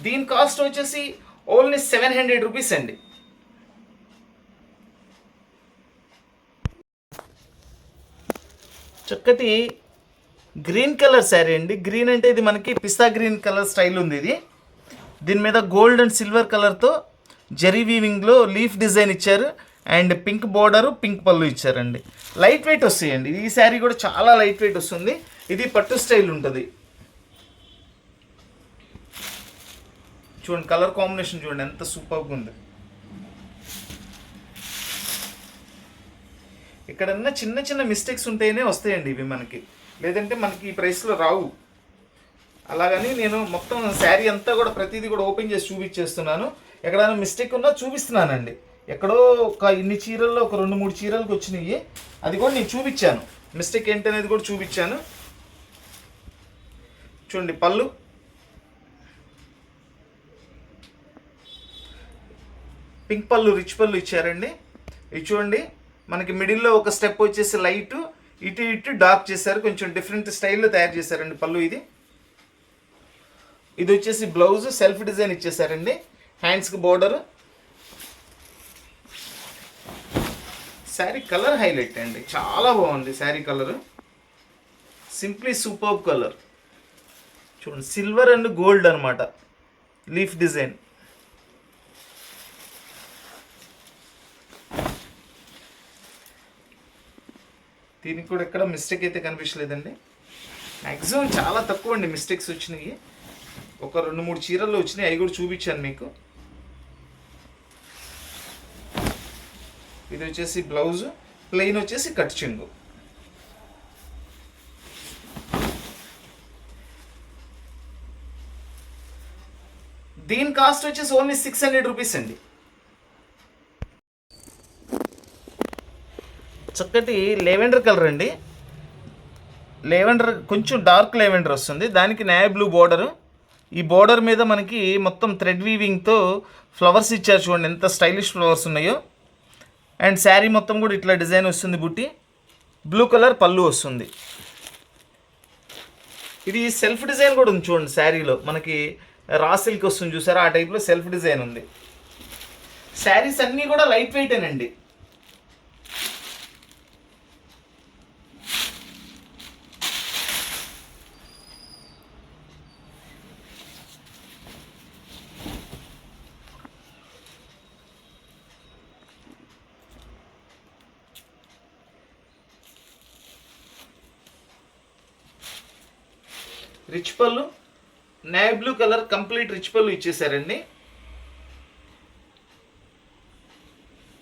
దీని కాస్ట్ వచ్చేసి ఓన్లీ 700 రూపీస్ అండి. చక్కటి గ్రీన్ కలర్ శారీ అండి. గ్రీన్ అంటే ఇది మనకి పిస్తా గ్రీన్ కలర్ స్టైల్ ఉంది. ఇది దీని మీద గోల్డ్ అండ్ సిల్వర్ కలర్తో జరీ వీవింగ్లో లీఫ్ డిజైన్ ఇచ్చారు. అండ్ పింక్ బోర్డరు, పింక్ పళ్ళు ఇచ్చారండి. లైట్ వెయిట్ వస్తాయండి. ఈ శారీ కూడా చాలా లైట్ వెయిట్ వస్తుంది. ఇది పట్టు స్టైల్ ఉంటుంది. చూడండి కలర్ కాంబినేషన్ చూడండి ఎంత సూపర్గా ఉంది. ఎక్కడన్నా చిన్న చిన్న మిస్టేక్స్ ఉంటేనే వస్తాయండి ఇవి మనకి, లేదంటే మనకి ఈ ప్రైస్లో రావు. అలాగని నేను మొత్తం శారీ అంతా కూడా ప్రతిదీ కూడా ఓపెన్ చేసి చూపించేస్తున్నాను. ఎక్కడైనా మిస్టేక్ ఉన్నా చూపిస్తున్నానండి. ఎక్కడో ఒక ఇన్ని చీరల్లో ఒక 2-3 చీరలకు వచ్చినాయి, అది కూడా నేను చూపించాను. మిస్టేక్ ఏంటనేది కూడా చూపించాను. చూడండి పళ్ళు, పింక్ పళ్ళు, రిచ్ పళ్ళు ఇచ్చారండి. ఇది చూడండి మనకి మిడిల్లో ఒక స్టెప్ వచ్చేసి లైట్, ఇటు డార్క్ చేశారు. కొంచెం డిఫరెంట్ స్టైల్లో తయారు చేశారండి పళ్ళు. ఇది వచ్చేసి బ్లౌజ్ సెల్ఫ్ డిజైన్ ఇచ్చేసారండి. హ్యాండ్స్కి బోర్డర్. శారీ కలర్ హైలైట్ అండి, చాలా బాగుంది sari colour. Simply superb colour. చూడండి సిల్వర్ అండ్ గోల్డ్ అనమాట లీఫ్ డిజైన్. దీనికి కూడా ఎక్కడ మిస్టేక్ అయితే కనిపించలేదండి. మ్యాక్సిమం చాలా తక్కువ అండి మిస్టేక్స్ వచ్చినాయి. ఒక 2-3 చీరల్లో వచ్చినాయి, అవి కూడా చూపించాను మీకు. ఇది వచ్చేసి బ్లౌజ్, ప్లెయిన్ వచ్చేసి కట్ చెంగు. దీని కాస్ట్ వచ్చేసి ఓన్లీ 600 రూపీస్ అండి. చక్కటి లెవెండర్ కలర్ అండి. లెవెండర్ కొంచెం డార్క్ లెవెండర్ వస్తుంది. దానికి నేవీ బ్లూ బోర్డరు. ఈ బోర్డర్ మీద మనకి మొత్తం థ్రెడ్ వీవింగ్తో ఫ్లవర్స్ ఇచ్చారు. చూడండి ఎంత స్టైలిష్ ఫ్లవర్స్ ఉన్నాయో. అండ్ శారీ మొత్తం కూడా ఇట్లా డిజైన్ వస్తుంది. బుట్టి బ్లూ కలర్ పళ్ళు వస్తుంది. ఇది సెల్ఫ్ డిజైన్ కూడా ఉంది చూడండి. శారీలో మనకి రా సిల్క్ వస్తుంది చూసారా, ఆ టైప్లో సెల్ఫ్ డిజైన్ ఉంది. శారీస్ అన్నీ కూడా లైట్ వెయిటేనండి. రిచ్ పళ్ళు, navy blue colour complete rich pallu ఇచ్చేసారండి.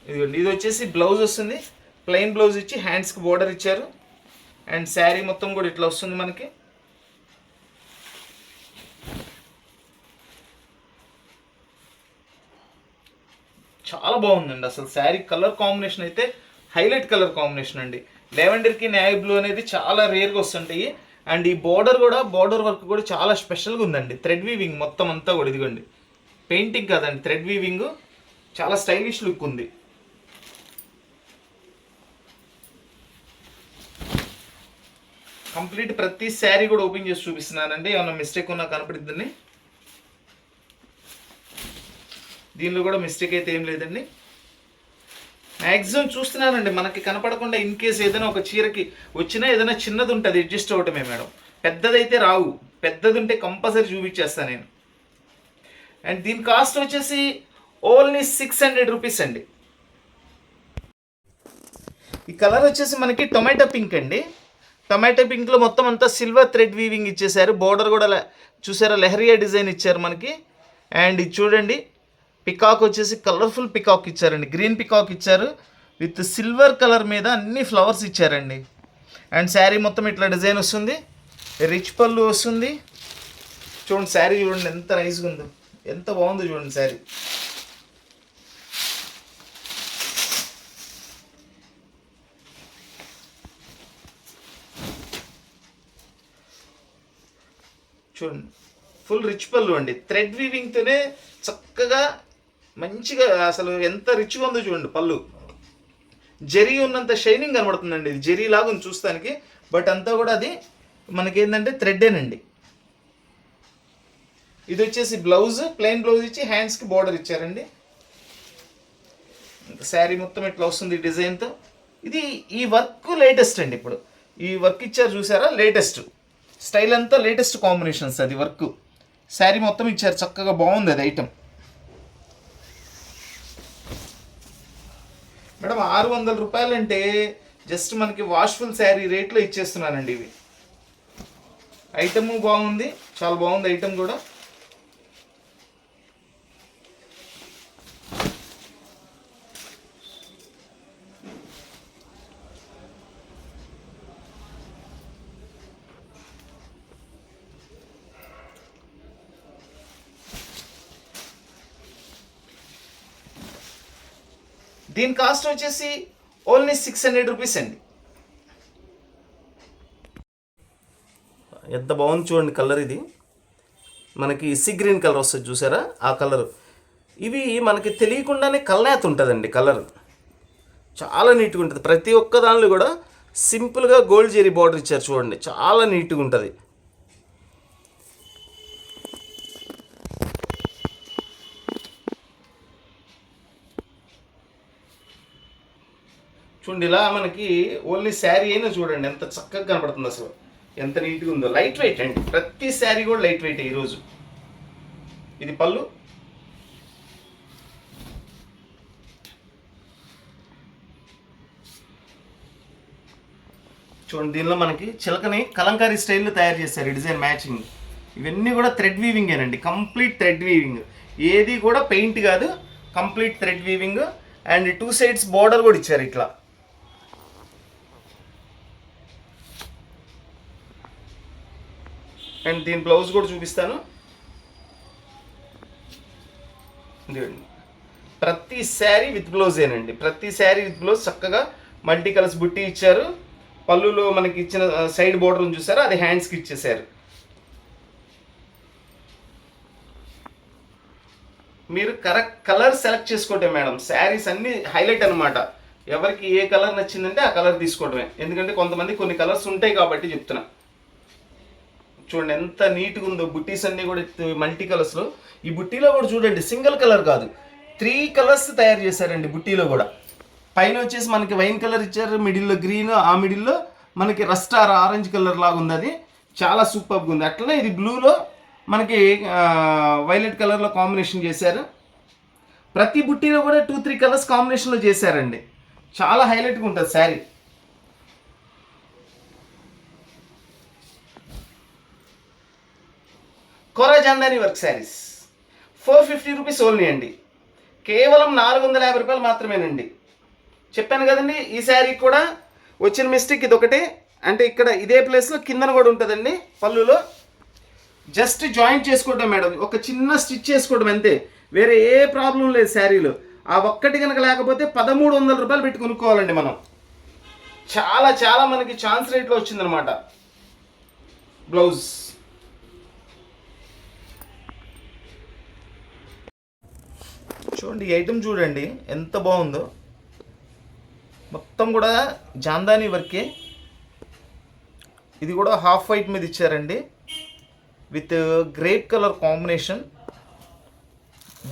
ఇదిగోండి ఇది వచ్చేసి బ్లౌజ్ వస్తుంది. ప్లెయిన్ బ్లౌజ్ ఇచ్చి హ్యాండ్స్కి బోర్డర్ ఇచ్చారు. అండ్ శారీ మొత్తం కూడా ఇట్లా వస్తుంది మనకి. చాలా బాగుందండి అసలు శారీ కలర్ కాంబినేషన్ అయితే హైలైట్ కలర్ కాంబినేషన్ అండి. లెవెండర్కి నేవీ బ్లూ అనేది చాలా రేర్గా వస్తుంటాయి. అండ్ ఈ బోర్డర్ వర్క్ కూడా చాలా స్పెషల్గా ఉందండి. థ్రెడ్ వీవింగ్ మొత్తం అంతా కూడా ఇదిగోండి, పెయింటింగ్ కాదండి, థ్రెడ్ వీవింగ్. చాలా స్టైలిష్ లుక్ ఉంది. కంప్లీట్ ప్రతి శారీ కూడా ఓపెన్ చేసి చూపిస్తున్నానండి. ఏమన్నా మిస్టేక్ ఉన్నా కనపడుద్దని. దీనిలో కూడా మిస్టేక్ అయితే ఏం లేదండి. మ్యాక్సిమం చూస్తున్నానండి, మనకి కనపడకుండా ఇన్ కేస్ ఏదైనా ఒక చీరకి వచ్చినా ఏదైనా చిన్నది ఉంటుంది, అడ్జస్ట్ అవటమే మేడం. పెద్దదైతే రావు. పెద్దది ఉంటే కంపల్సరీ చూపించేస్తాను నేను. అండ్ దీని కాస్ట్ వచ్చేసి ఓన్లీ 600 రూపీస్ అండి. ఈ కలర్ వచ్చేసి మనకి టొమాటో పింక్ అండి. టొమాటో పింక్లో మొత్తం అంతా సిల్వర్ థ్రెడ్ వీవింగ్ ఇచ్చేసారు. బోర్డర్ కూడా చూసారా లెహరియా డిజైన్ ఇచ్చారు మనకి. అండ్ ఇది చూడండి పికాక్ వచ్చేసి కలర్ఫుల్ పికాక్ ఇచ్చారండి. గ్రీన్ పికాక్ ఇచ్చారు విత్ సిల్వర్ కలర్ మీద అన్ని ఫ్లవర్స్ ఇచ్చారండి. అండ్ శారీ మొత్తం ఇట్లా డిజైన్ వస్తుంది. రిచ్ పళ్ళు వస్తుంది. చూడండి శారీ చూడండి ఎంత నైస్గా ఉందో, ఎంత బాగుందో చూడండి శారీ. చూడండి ఫుల్ రిచ్ పళ్ళు అండి. థ్రెడ్ వీవింగ్తోనే చక్కగా మంచిగా అసలు ఎంత రిచ్గా ఉందో చూడండి. పళ్ళు జరీ ఉన్నంత షైనింగ్ కనబడుతుందండి. ఇది జరీ లాగా ఉంది చూస్తానికి, బట్ అంతా కూడా అది మనకేంటంటే థ్రెడ్డేనండి. ఇది వచ్చేసి బ్లౌజ్, ప్లెయిన్ బ్లౌజ్ ఇచ్చి హ్యాండ్స్కి బార్డర్ ఇచ్చారండి. శారీ మొత్తం ఇట్లా వస్తుంది డిజైన్తో. ఇది ఈ వర్క్ లేటెస్ట్ అండి. ఇప్పుడు ఈ వర్క్ ఇచ్చారు చూసారా, లేటెస్ట్ స్టైల్ అంతా లేటెస్ట్ కాంబినేషన్స్. అది వర్క్ శారీ మొత్తం ఇచ్చారు చక్కగా, బాగుంది అది ఐటమ్. మేడం 600 రూపాయలు అంటే జస్ట్ మనకి వాష్ఫుల్ శారీ రేట్లో ఇచ్చేస్తున్నానండి. ఇవి ఐటమ్ బాగుంది, చాలా బాగుంది ఐటమ్ కూడా. దీని కాస్ట్ వచ్చేసి ఓన్లీ 600 రూపీస్ అండి. ఎంత బాగుంది చూడండి కలర్. ఇది మనకి సీ గ్రీన్ కలర్ వస్తుంది చూసారా, ఆ కలర్. ఇవి మనకి తెలియకుండానే కల్నేత ఉంటుందండి. కలర్ చాలా నీట్గా ఉంటుంది. ప్రతి ఒక్క దానిలో కూడా సింపుల్గా గోల్డ్ జెరీ బార్డర్ ఇచ్చారు చూడండి, చాలా నీట్గా ఉంటుంది. చూడండి ఇలా మనకి ఓన్లీ శారీ అయినా చూడండి ఎంత చక్కగా కనపడుతుంది, అసలు ఎంత నీట్గా ఉందో. లైట్ వెయిట్ అండి, ప్రతి శారీ కూడా లైట్ వెయిట్ ఈరోజు. ఇది పళ్ళు. చూడండి దీనిలో మనకి చిలకని కలంకారీ స్టైల్లో తయారు చేశారు డిజైన్ మ్యాచింగ్. ఇవన్నీ కూడా థ్రెడ్ వీవింగేనండి, కంప్లీట్ థ్రెడ్ వీవింగ్. ఏది కూడా పెయింట్ కాదు, complete thread weaving. And 2 sides border కూడా ఇచ్చారు ఇట్లా. అండ్ దీని బ్లౌజ్ కూడా చూపిస్తాను. ప్రతి శారీ విత్ బ్లౌజేనండి, ప్రతి శారీ విత్ బ్లౌజ్. చక్కగా మల్టీ కలర్స్ బుట్టి ఇచ్చారు. పళ్ళులో మనకి ఇచ్చిన సైడ్ బోర్డర్ చూసారా, అది హ్యాండ్స్కి ఇచ్చేసారు. మీరు కరెక్ట్ కలర్ సెలెక్ట్ చేసుకోవటం మేడం. శారీస్ అన్నీ హైలైట్ అనమాట. ఎవరికి ఏ కలర్ నచ్చిందంటే ఆ కలర్ తీసుకోవడమే. ఎందుకంటే కొంతమంది కొన్ని కలర్స్ ఉంటాయి కాబట్టి చెప్తున్నా. చూడండి ఎంత నీట్గా ఉందో. బుట్టీస్ అన్నీ కూడా మల్టీ కలర్స్లో. ఈ బుట్టీలో కూడా చూడండి సింగిల్ కలర్ కాదు, 3 కలర్స్ తయారు చేశారండి బుట్టీలో కూడా. పైన వచ్చేసి మనకి వైన్ కలర్ ఇచ్చారు, మిడిల్లో గ్రీన్, ఆ మిడిల్లో మనకి రస్టార్ ఆరెంజ్ కలర్ లాగా ఉంది. అది చాలా సూపర్గా ఉంది. అట్లనే ఇది బ్లూలో మనకి వైలెట్ కలర్లో కాంబినేషన్ చేశారు. ప్రతి బుట్టీలో కూడా 2-3 కలర్స్ కాంబినేషన్లో చేశారండి. చాలా హైలైట్గా ఉంటుంది శారీ. కోరా Jamdani work saris 450 rupees only అండి. కేవలం 450 రూపాయలు మాత్రమేనండి. చెప్పాను కదండి, ఈ శారీ కూడా వచ్చిన మిస్టేక్ ఇది ఒకటే. అంటే ఇక్కడ ఇదే ప్లేస్లో కిందన కూడా ఉంటుందండి పళ్ళులో. జస్ట్ జాయింట్ చేసుకోవడం మేడం, ఒక చిన్న స్టిచ్ చేసుకోవడం అంతే, వేరే ఏ ప్రాబ్లం లేదు శారీలో. ఆ ఒక్కటి కనుక లేకపోతే 1300 రూపాయలు పెట్టి కొనుక్కోవాలండి మనం. చాలా చాలా మనకి ఛాన్స్ రేట్లో వచ్చిందనమాట బ్లౌజ్. చూడండి ఈ ఐటమ్ చూడండి ఎంత బాగుందో. మొత్తం కూడా జాందాని వర్కే. ఇది కూడా హాఫ్ వైట్ మీద ఇచ్చారండి with grape colour combination.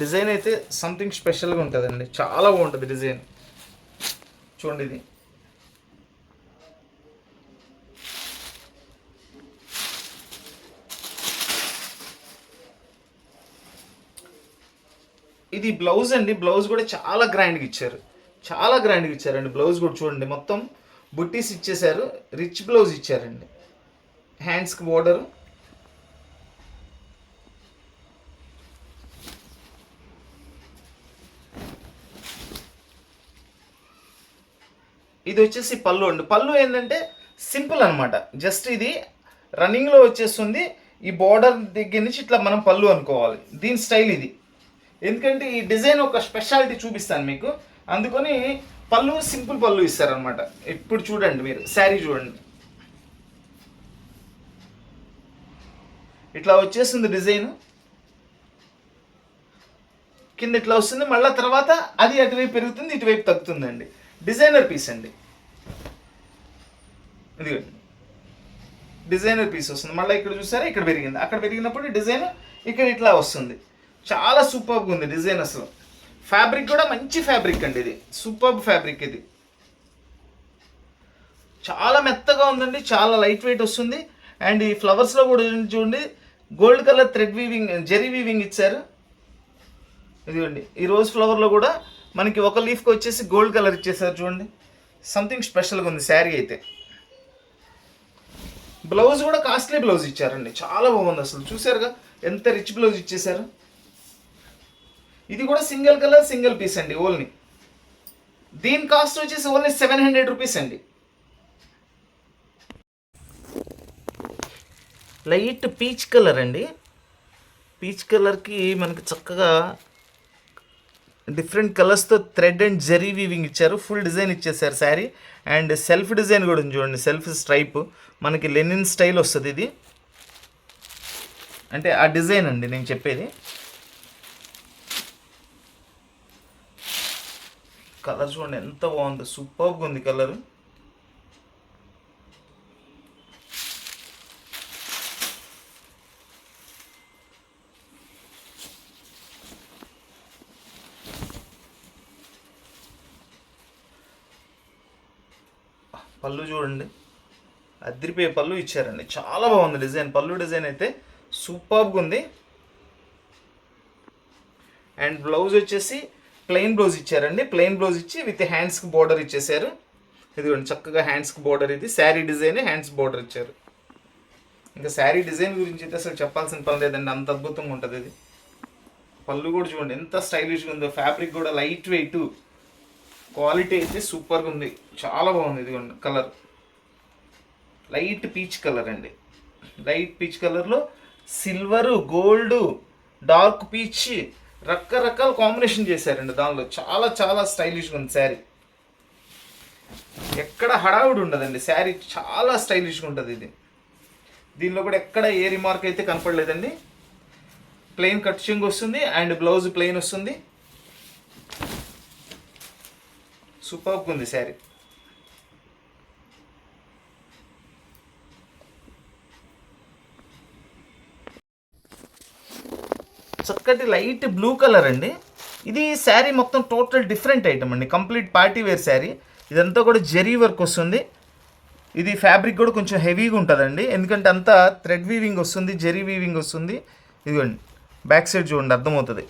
Design అయితే సంథింగ్ స్పెషల్గా ఉంటుందండి, చాలా బాగుంటుంది డిజైన్. చూడండి ఇది ఇది బ్లౌజ్ అండి. బ్లౌజ్ కూడా చాలా గ్రాండ్గా ఇచ్చారు, చాలా గ్రాండ్గా ఇచ్చారండి. బ్లౌజ్ కూడా చూడండి, మొత్తం బుట్టీస్ ఇచ్చేసారు, రిచ్ బ్లౌజ్ ఇచ్చారండి. హ్యాండ్స్కి బోర్డరు, ఇది వచ్చేసి పళ్ళు అండి. పళ్ళు ఏంటంటే సింపుల్ అనమాట, జస్ట్ ఇది రన్నింగ్లో వచ్చేస్తుంది. ఈ బార్డర్ దగ్గర నుంచి ఇట్లా మనం పళ్ళు అనుకోవాలి, దీని స్టైల్ ఇది. ఎందుకంటే ఈ డిజైన్ ఒక స్పెషాలిటీ చూపిస్తాను మీకు, అందుకని పళ్ళు సింపుల్ పళ్ళు ఇస్తారనమాట. ఇప్పుడు చూడండి, మీరు శారీ చూడండి, ఇట్లా వచ్చేస్తుంది డిజైన్, కింద ఇట్లా వస్తుంది, మళ్ళీ తర్వాత అది అటువైపు పెరుగుతుంది, ఇటువైపు తగ్గుతుందండి. డిజైనర్ పీస్ అండి ఇది, డిజైనర్ పీస్ వస్తుంది. మళ్ళీ ఇక్కడ చూసారా, ఇక్కడ పెరిగింది, అక్కడ పెరిగినప్పుడు డిజైన్ ఇక్కడ ఇట్లా వస్తుంది. చాలా సూపర్గా ఉంది డిజైన్ అసలు. ఫ్యాబ్రిక్ కూడా మంచి ఫ్యాబ్రిక్ అండి, ఇది సూపర్ ఫ్యాబ్రిక్. ఇది చాలా మెత్తగా ఉందండి, చాలా లైట్ వెయిట్ వస్తుంది. అండ్ ఈ ఫ్లవర్స్లో కూడా చూడండి, gold colour thread weaving, zari weaving ఇచ్చారు. ఇదిగోండి, ఈ రోజ్ ఫ్లవర్లో కూడా మనకి ఒక లీఫ్కి వచ్చేసి గోల్డ్ కలర్ ఇచ్చేసారు చూడండి. సంథింగ్ స్పెషల్గా ఉంది శారీ అయితే. బ్లౌజ్ కూడా కాస్ట్లీ బ్లౌజ్ ఇచ్చారండి, చాలా బాగుంది అసలు. చూసారుగా ఎంత రిచ్ బ్లౌజ్ ఇచ్చేసారు. ఇది కూడా సింగిల్ కలర్ సింగిల్ పీస్ అండి ఓన్లీ. దీని కాస్ట్ వచ్చేసి ఓన్లీ 700 రూపీస్ అండి. లైట్ పీచ్ కలర్ అండి. పీచ్ కలర్కి మనకి చక్కగా డిఫరెంట్ కలర్స్తో థ్రెడ్ అండ్ జెరీ వీవింగ్ ఇచ్చారు. ఫుల్ డిజైన్ ఇచ్చేసారు శారీ. అండ్ సెల్ఫ్ డిజైన్ కూడా ఉంది చూడండి, సెల్ఫ్ స్ట్రైప్, మనకి లెనిన్ స్టైల్ వస్తుంది ఇది. అంటే ఆ డిజైన్ అండి నేను చెప్పేది. కలర్ చూడండి ఎంత బాగుంది, సూపర్గా ఉంది కలర్. పళ్ళు చూడండి, అదిరిపోయే పళ్ళు ఇచ్చారండి, చాలా బాగుంది డిజైన్. పళ్ళు డిజైన్ అయితే సూపర్గా ఉంది. అండ్ బ్లౌజ్ వచ్చేసి ప్లెయిన్ బ్లౌజ్ ఇచ్చారండి. ప్లెయిన్ బ్లౌజ్ ఇచ్చి విత్ హ్యాండ్స్కి బోర్డర్ ఇచ్చేసారు. ఇదిగోండి చక్కగా హ్యాండ్స్కి బోర్డర్, ఇది శారీ డిజైన్, హ్యాండ్స్ బోర్డర్ ఇచ్చారు. ఇంకా శారీ డిజైన్ గురించి అయితే అసలు చెప్పాల్సిన పని లేదండి, అంత అద్భుతంగా ఉంటుంది ఇది. పళ్ళు కూడా చూడండి ఎంత స్టైలిష్గా ఉందో, ఫ్యాబ్రిక్ కూడా లైట్ వెయిట్, క్వాలిటీ అయితే సూపర్గా ఉంది, చాలా బాగుంది. ఇదిగోండి కలర్ లైట్ పీచ్ కలర్ అండి. లైట్ పీచ్ కలర్లో సిల్వరు, గోల్డ్, డార్క్ పీచ్, రకరకాల కాంబినేషన్ చేశారండి దానిలో. చాలా చాలా స్టైలిష్గా ఉంది శారీ. ఎక్కడ హడావుడి ఉండదండి, శారీ చాలా స్టైలిష్గా ఉంటుంది ఇది. దీనిలో కూడా ఎక్కడ ఏ రిమార్క్ అయితే కనపడలేదండి. ప్లెయిన్ కట్ చెంగు వస్తుంది అండ్ బ్లౌజ్ ప్లెయిన్ వస్తుంది. సూపర్గా ఉంది శారీ. చక్కటి లైట్ బ్లూ కలర్ అండి. ఇది శారీ మొత్తం టోటల్ డిఫరెంట్ ఐటమ్ అండి, కంప్లీట్ పార్టీ వేర్ శారీ. ఇదంతా కూడా జెరీ వర్క్ వస్తుంది. ఇది ఫ్యాబ్రిక్ కూడా కొంచెం హెవీగా ఉంటుందండి, ఎందుకంటే అంతా థ్రెడ్ వీవింగ్ వస్తుంది, జెరీ వీవింగ్ వస్తుంది. ఇదిగోండి బ్యాక్ సైడ్ చూడండి, అర్థమవుతుంది.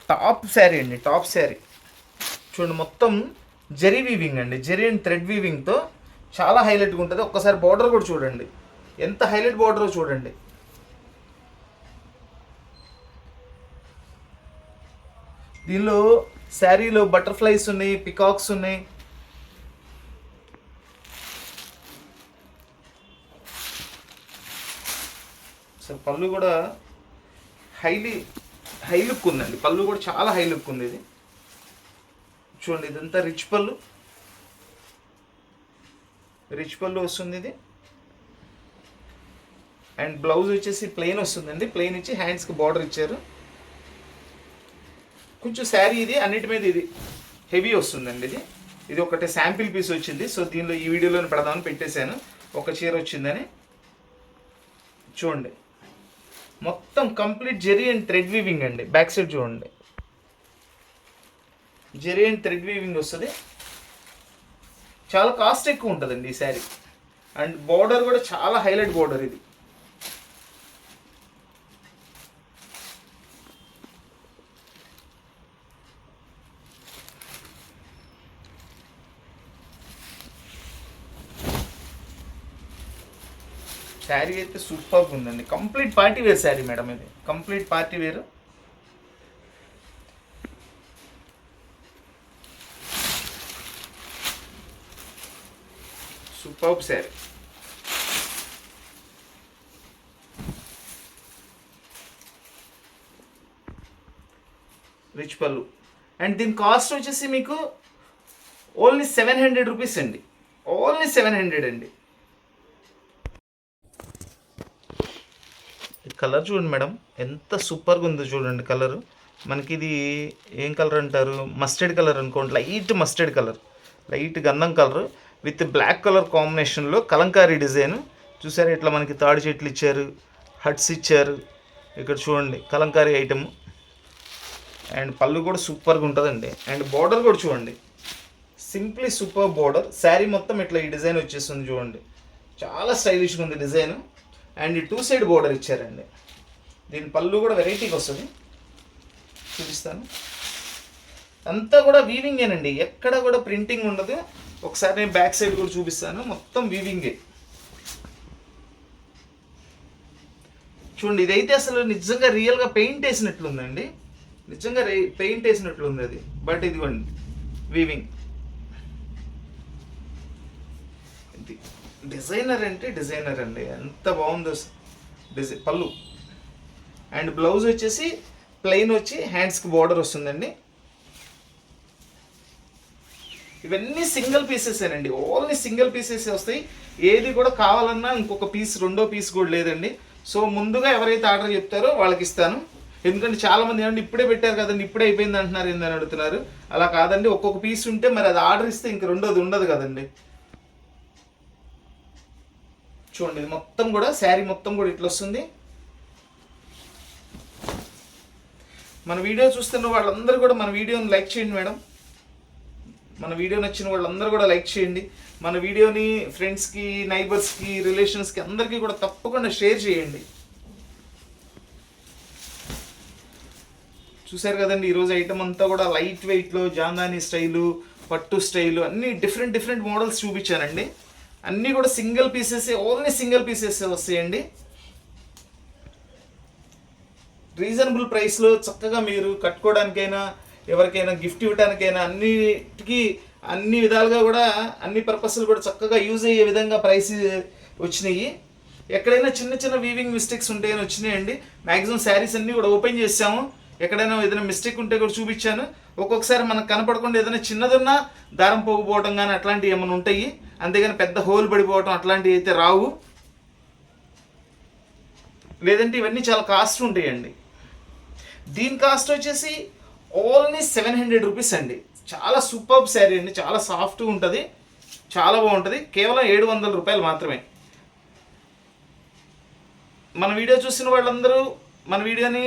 టాప్ శారీ అండి, టాప్ శారీ చూడండి, మొత్తం జెరీ వీవింగ్ అండి, జెరీ అండ్ థ్రెడ్ వీవింగ్తో చాలా హైలైట్గా ఉంటుంది. ఒక్కసారి బార్డర్ కూడా చూడండి, ఎంత హైలైట్ బార్డరో చూడండి. దీనిలో శారీలో బటర్ఫ్లైస్ ఉన్నాయి, పికాక్స్ ఉన్నాయి. అసలు పళ్ళు కూడా హై లుక్ ఉందండి, పళ్ళు కూడా చాలా హై లుక్ ఉంది. ఇది చూడండి, ఇదంతా రిచ్ పళ్ళు, రిచ్ పళ్ళు వస్తుంది ఇది. అండ్ బ్లౌజ్ వచ్చేసి ప్లెయిన్ వస్తుందండి, ప్లెయిన్ ఇచ్చి హ్యాండ్స్కి బార్డర్ ఇచ్చారు. కొంచెం శారీ ఇది అన్నిటి మీద ఇది హెవీ వస్తుందండి. ఇది ఒకటి శాంపిల్ పీస్ వచ్చింది, సో దీనిలో ఈ వీడియోలోనే పెడదామని పెట్టేశాను. ఒక చీర వచ్చిందని చూడండి, మొత్తం complete zari and thread weaving అండి. బ్యాక్ సైడ్ చూడండి, జెరీ అండ్ థ్రెడ్ వీవింగ్ వస్తుంది. చాలా కాస్ట్ ఎక్కువ ఉంటుందండి ఈ శారీ. అండ్ బార్డర్ కూడా చాలా హైలైట్ బార్డర్ ఇది. శారీ అయితే సూపర్గా ఉందండి. Complete party wear sari madam, ఇది complete party wear. Super sari. Rich pallu. And దీని కాస్ట్ వచ్చేసి మీకు ఓన్లీ 700 రూపీస్ అండి. ఓన్లీ 700 అండి. కలర్ చూడండి మేడం, ఎంత సూపర్గా ఉందో చూడండి కలరు. మనకి ఇది ఏం కలర్ అంటారు, మస్టర్డ్ కలర్ అనుకోండి, లైట్ మస్టర్డ్ కలర్, లైట్ గంధం కలర్ విత్ బ్లాక్ కలర్ కాంబినేషన్లో కలంకారీ డిజైన్. చూసారు ఇట్లా మనకి తాడి చెట్లు ఇచ్చారు, హట్స్ ఇచ్చారు. ఇక్కడ చూడండి కలంకారీ ఐటమ్. అండ్ పళ్ళు కూడా సూపర్గా ఉంటుందండి. అండ్ బార్డర్ కూడా చూడండి, సింప్లీ సూపర్ బార్డర్. శారీ మొత్తం ఇట్లా ఈ డిజైన్ వచ్చేస్తుంది చూడండి, చాలా స్టైలిష్గా ఉంది డిజైన్. అండ్ 2 సైడ్ బార్డర్ ఇచ్చారండి. దీని పళ్ళు కూడా వెరైటీగా వస్తుంది, చూపిస్తాను. అంతా కూడా వీవింగేనండి, ఎక్కడ కూడా ప్రింటింగ్ ఉండదు. ఒకసారి నేను బ్యాక్ సైడ్ కూడా చూపిస్తాను, మొత్తం వీవింగే. చూడండి ఇదైతే అసలు నిజంగా రియల్గా పెయింట్ వేసినట్లుందండి, నిజంగా పెయింట్ వేసినట్లుంది అది. బట్ ఇదిగోండి వీవింగ్. డిజైనర్ అంటే డిజైనర్ అండి, ఎంత బాగుందో డిజైన్. పళ్ళు అండ్ బ్లౌజ్ వచ్చేసి ప్లెయిన్ వచ్చి హ్యాండ్స్కి బార్డర్ వస్తుందండి. ఇవన్నీ సింగిల్ పీసెసేనండి, ఓన్లీ సింగిల్ పీసెస్ వస్తాయి. ఏది కూడా కావాలన్నా ఇంకొక పీస్, రెండో పీస్ కూడా లేదండి. సో ముందుగా ఎవరైతే ఆర్డర్ చెప్తారో వాళ్ళకి ఇస్తాను. ఎందుకంటే చాలామంది ఏమంటే ఇప్పుడే పెట్టారు కదండి, ఇప్పుడే అయిపోయింది అంటున్నారు, ఏందని అడుగుతున్నారు. అలా కాదండి, ఒక్కొక్క పీస్ ఉంటే మరి అది ఆర్డర్ ఇస్తే ఇంక రెండోది ఉండదు కదండి. చూడండి ఇది మొత్తం కూడా శారీ మొత్తం కూడా ఇట్లా వస్తుంది. మన వీడియో చూస్తున్న వాళ్ళందరూ కూడా మన వీడియోని లైక్ చేయండి మేడం. మన వీడియో నచ్చిన వాళ్ళందరూ కూడా లైక్ చేయండి. మన వీడియోని ఫ్రెండ్స్కి, నైబర్స్కి, రిలేషన్స్కి అందరికీ కూడా తప్పకుండా షేర్ చేయండి. చూసారు కదండి ఈరోజు ఐటమ్ అంతా కూడా లైట్ వెయిట్లో జాందానీ స్టైలు, పట్టు స్టైలు అన్నీ డిఫరెంట్ డిఫరెంట్ మోడల్స్ చూపించానండి. అన్నీ కూడా single pieces, only single pieces వస్తాయండి. రీజనబుల్ ప్రైస్లో చక్కగా మీరు కట్టుకోవడానికైనా, ఎవరికైనా గిఫ్ట్ ఇవ్వడానికైనా అన్నిటికీ అన్ని విధాలుగా కూడా అన్ని పర్పస్లు కూడా చక్కగా యూజ్ అయ్యే విధంగా ప్రైస్ వచ్చినాయి. ఎక్కడైనా చిన్న చిన్న వీవింగ్ మిస్టేక్స్ ఉంటాయని వచ్చినాయండి. మ్యాక్సిమం శారీస్ అన్నీ కూడా ఓపెన్ చేసాము, ఎక్కడైనా ఏదైనా మిస్టేక్ ఉంటే కూడా చూపించాను. ఒక్కొక్కసారి మనకు కనపడకుండా ఏదైనా చిన్నదున్నా దారం పోగిపోవటం కానీ అట్లాంటివి ఏమైనా ఉంటాయి, అంతేగాని పెద్ద హోల్ పడిపోవటం అట్లాంటివి అయితే రావు. లేదంటే ఇవన్నీ చాలా కాస్ట్ ఉంటాయండి. దీని కాస్ట్ వచ్చేసి ఓన్లీ 700 రూపీస్ అండి. చాలా సూపర్ శారీ అండి, చాలా సాఫ్ట్గా ఉంటుంది, చాలా బాగుంటుంది. కేవలం 700 రూపాయలు మాత్రమే. మన వీడియో చూసిన వాళ్ళందరూ, మన వీడియోని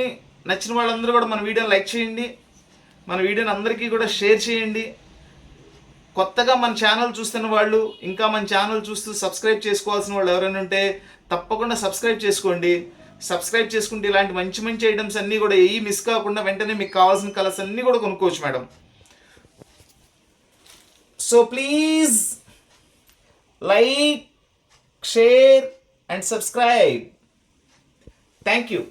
నచ్చిన వాళ్ళందరూ కూడా మన వీడియోని లైక్ చేయండి, మన వీడియోని అందరికీ కూడా షేర్ చేయండి. కొత్తగా మన ఛానల్ చూస్తున్న వాళ్ళు, ఇంకా మన ఛానల్ చూస్తూ సబ్స్క్రైబ్ చేసుకోవాల్సిన వాళ్ళు ఎవరైనా ఉంటే తప్పకుండా సబ్స్క్రైబ్ చేసుకోండి. సబ్స్క్రైబ్ చేసుకుంటే ఇలాంటి మంచి మంచి ఐటమ్స్ అన్నీ కూడా ఏ మిస్ కాకుండా వెంటనే మీకు కావాల్సిన కలర్స్ అన్నీ కూడా కొనుక్కోవచ్చు madam. So please like, share and subscribe. Thank you.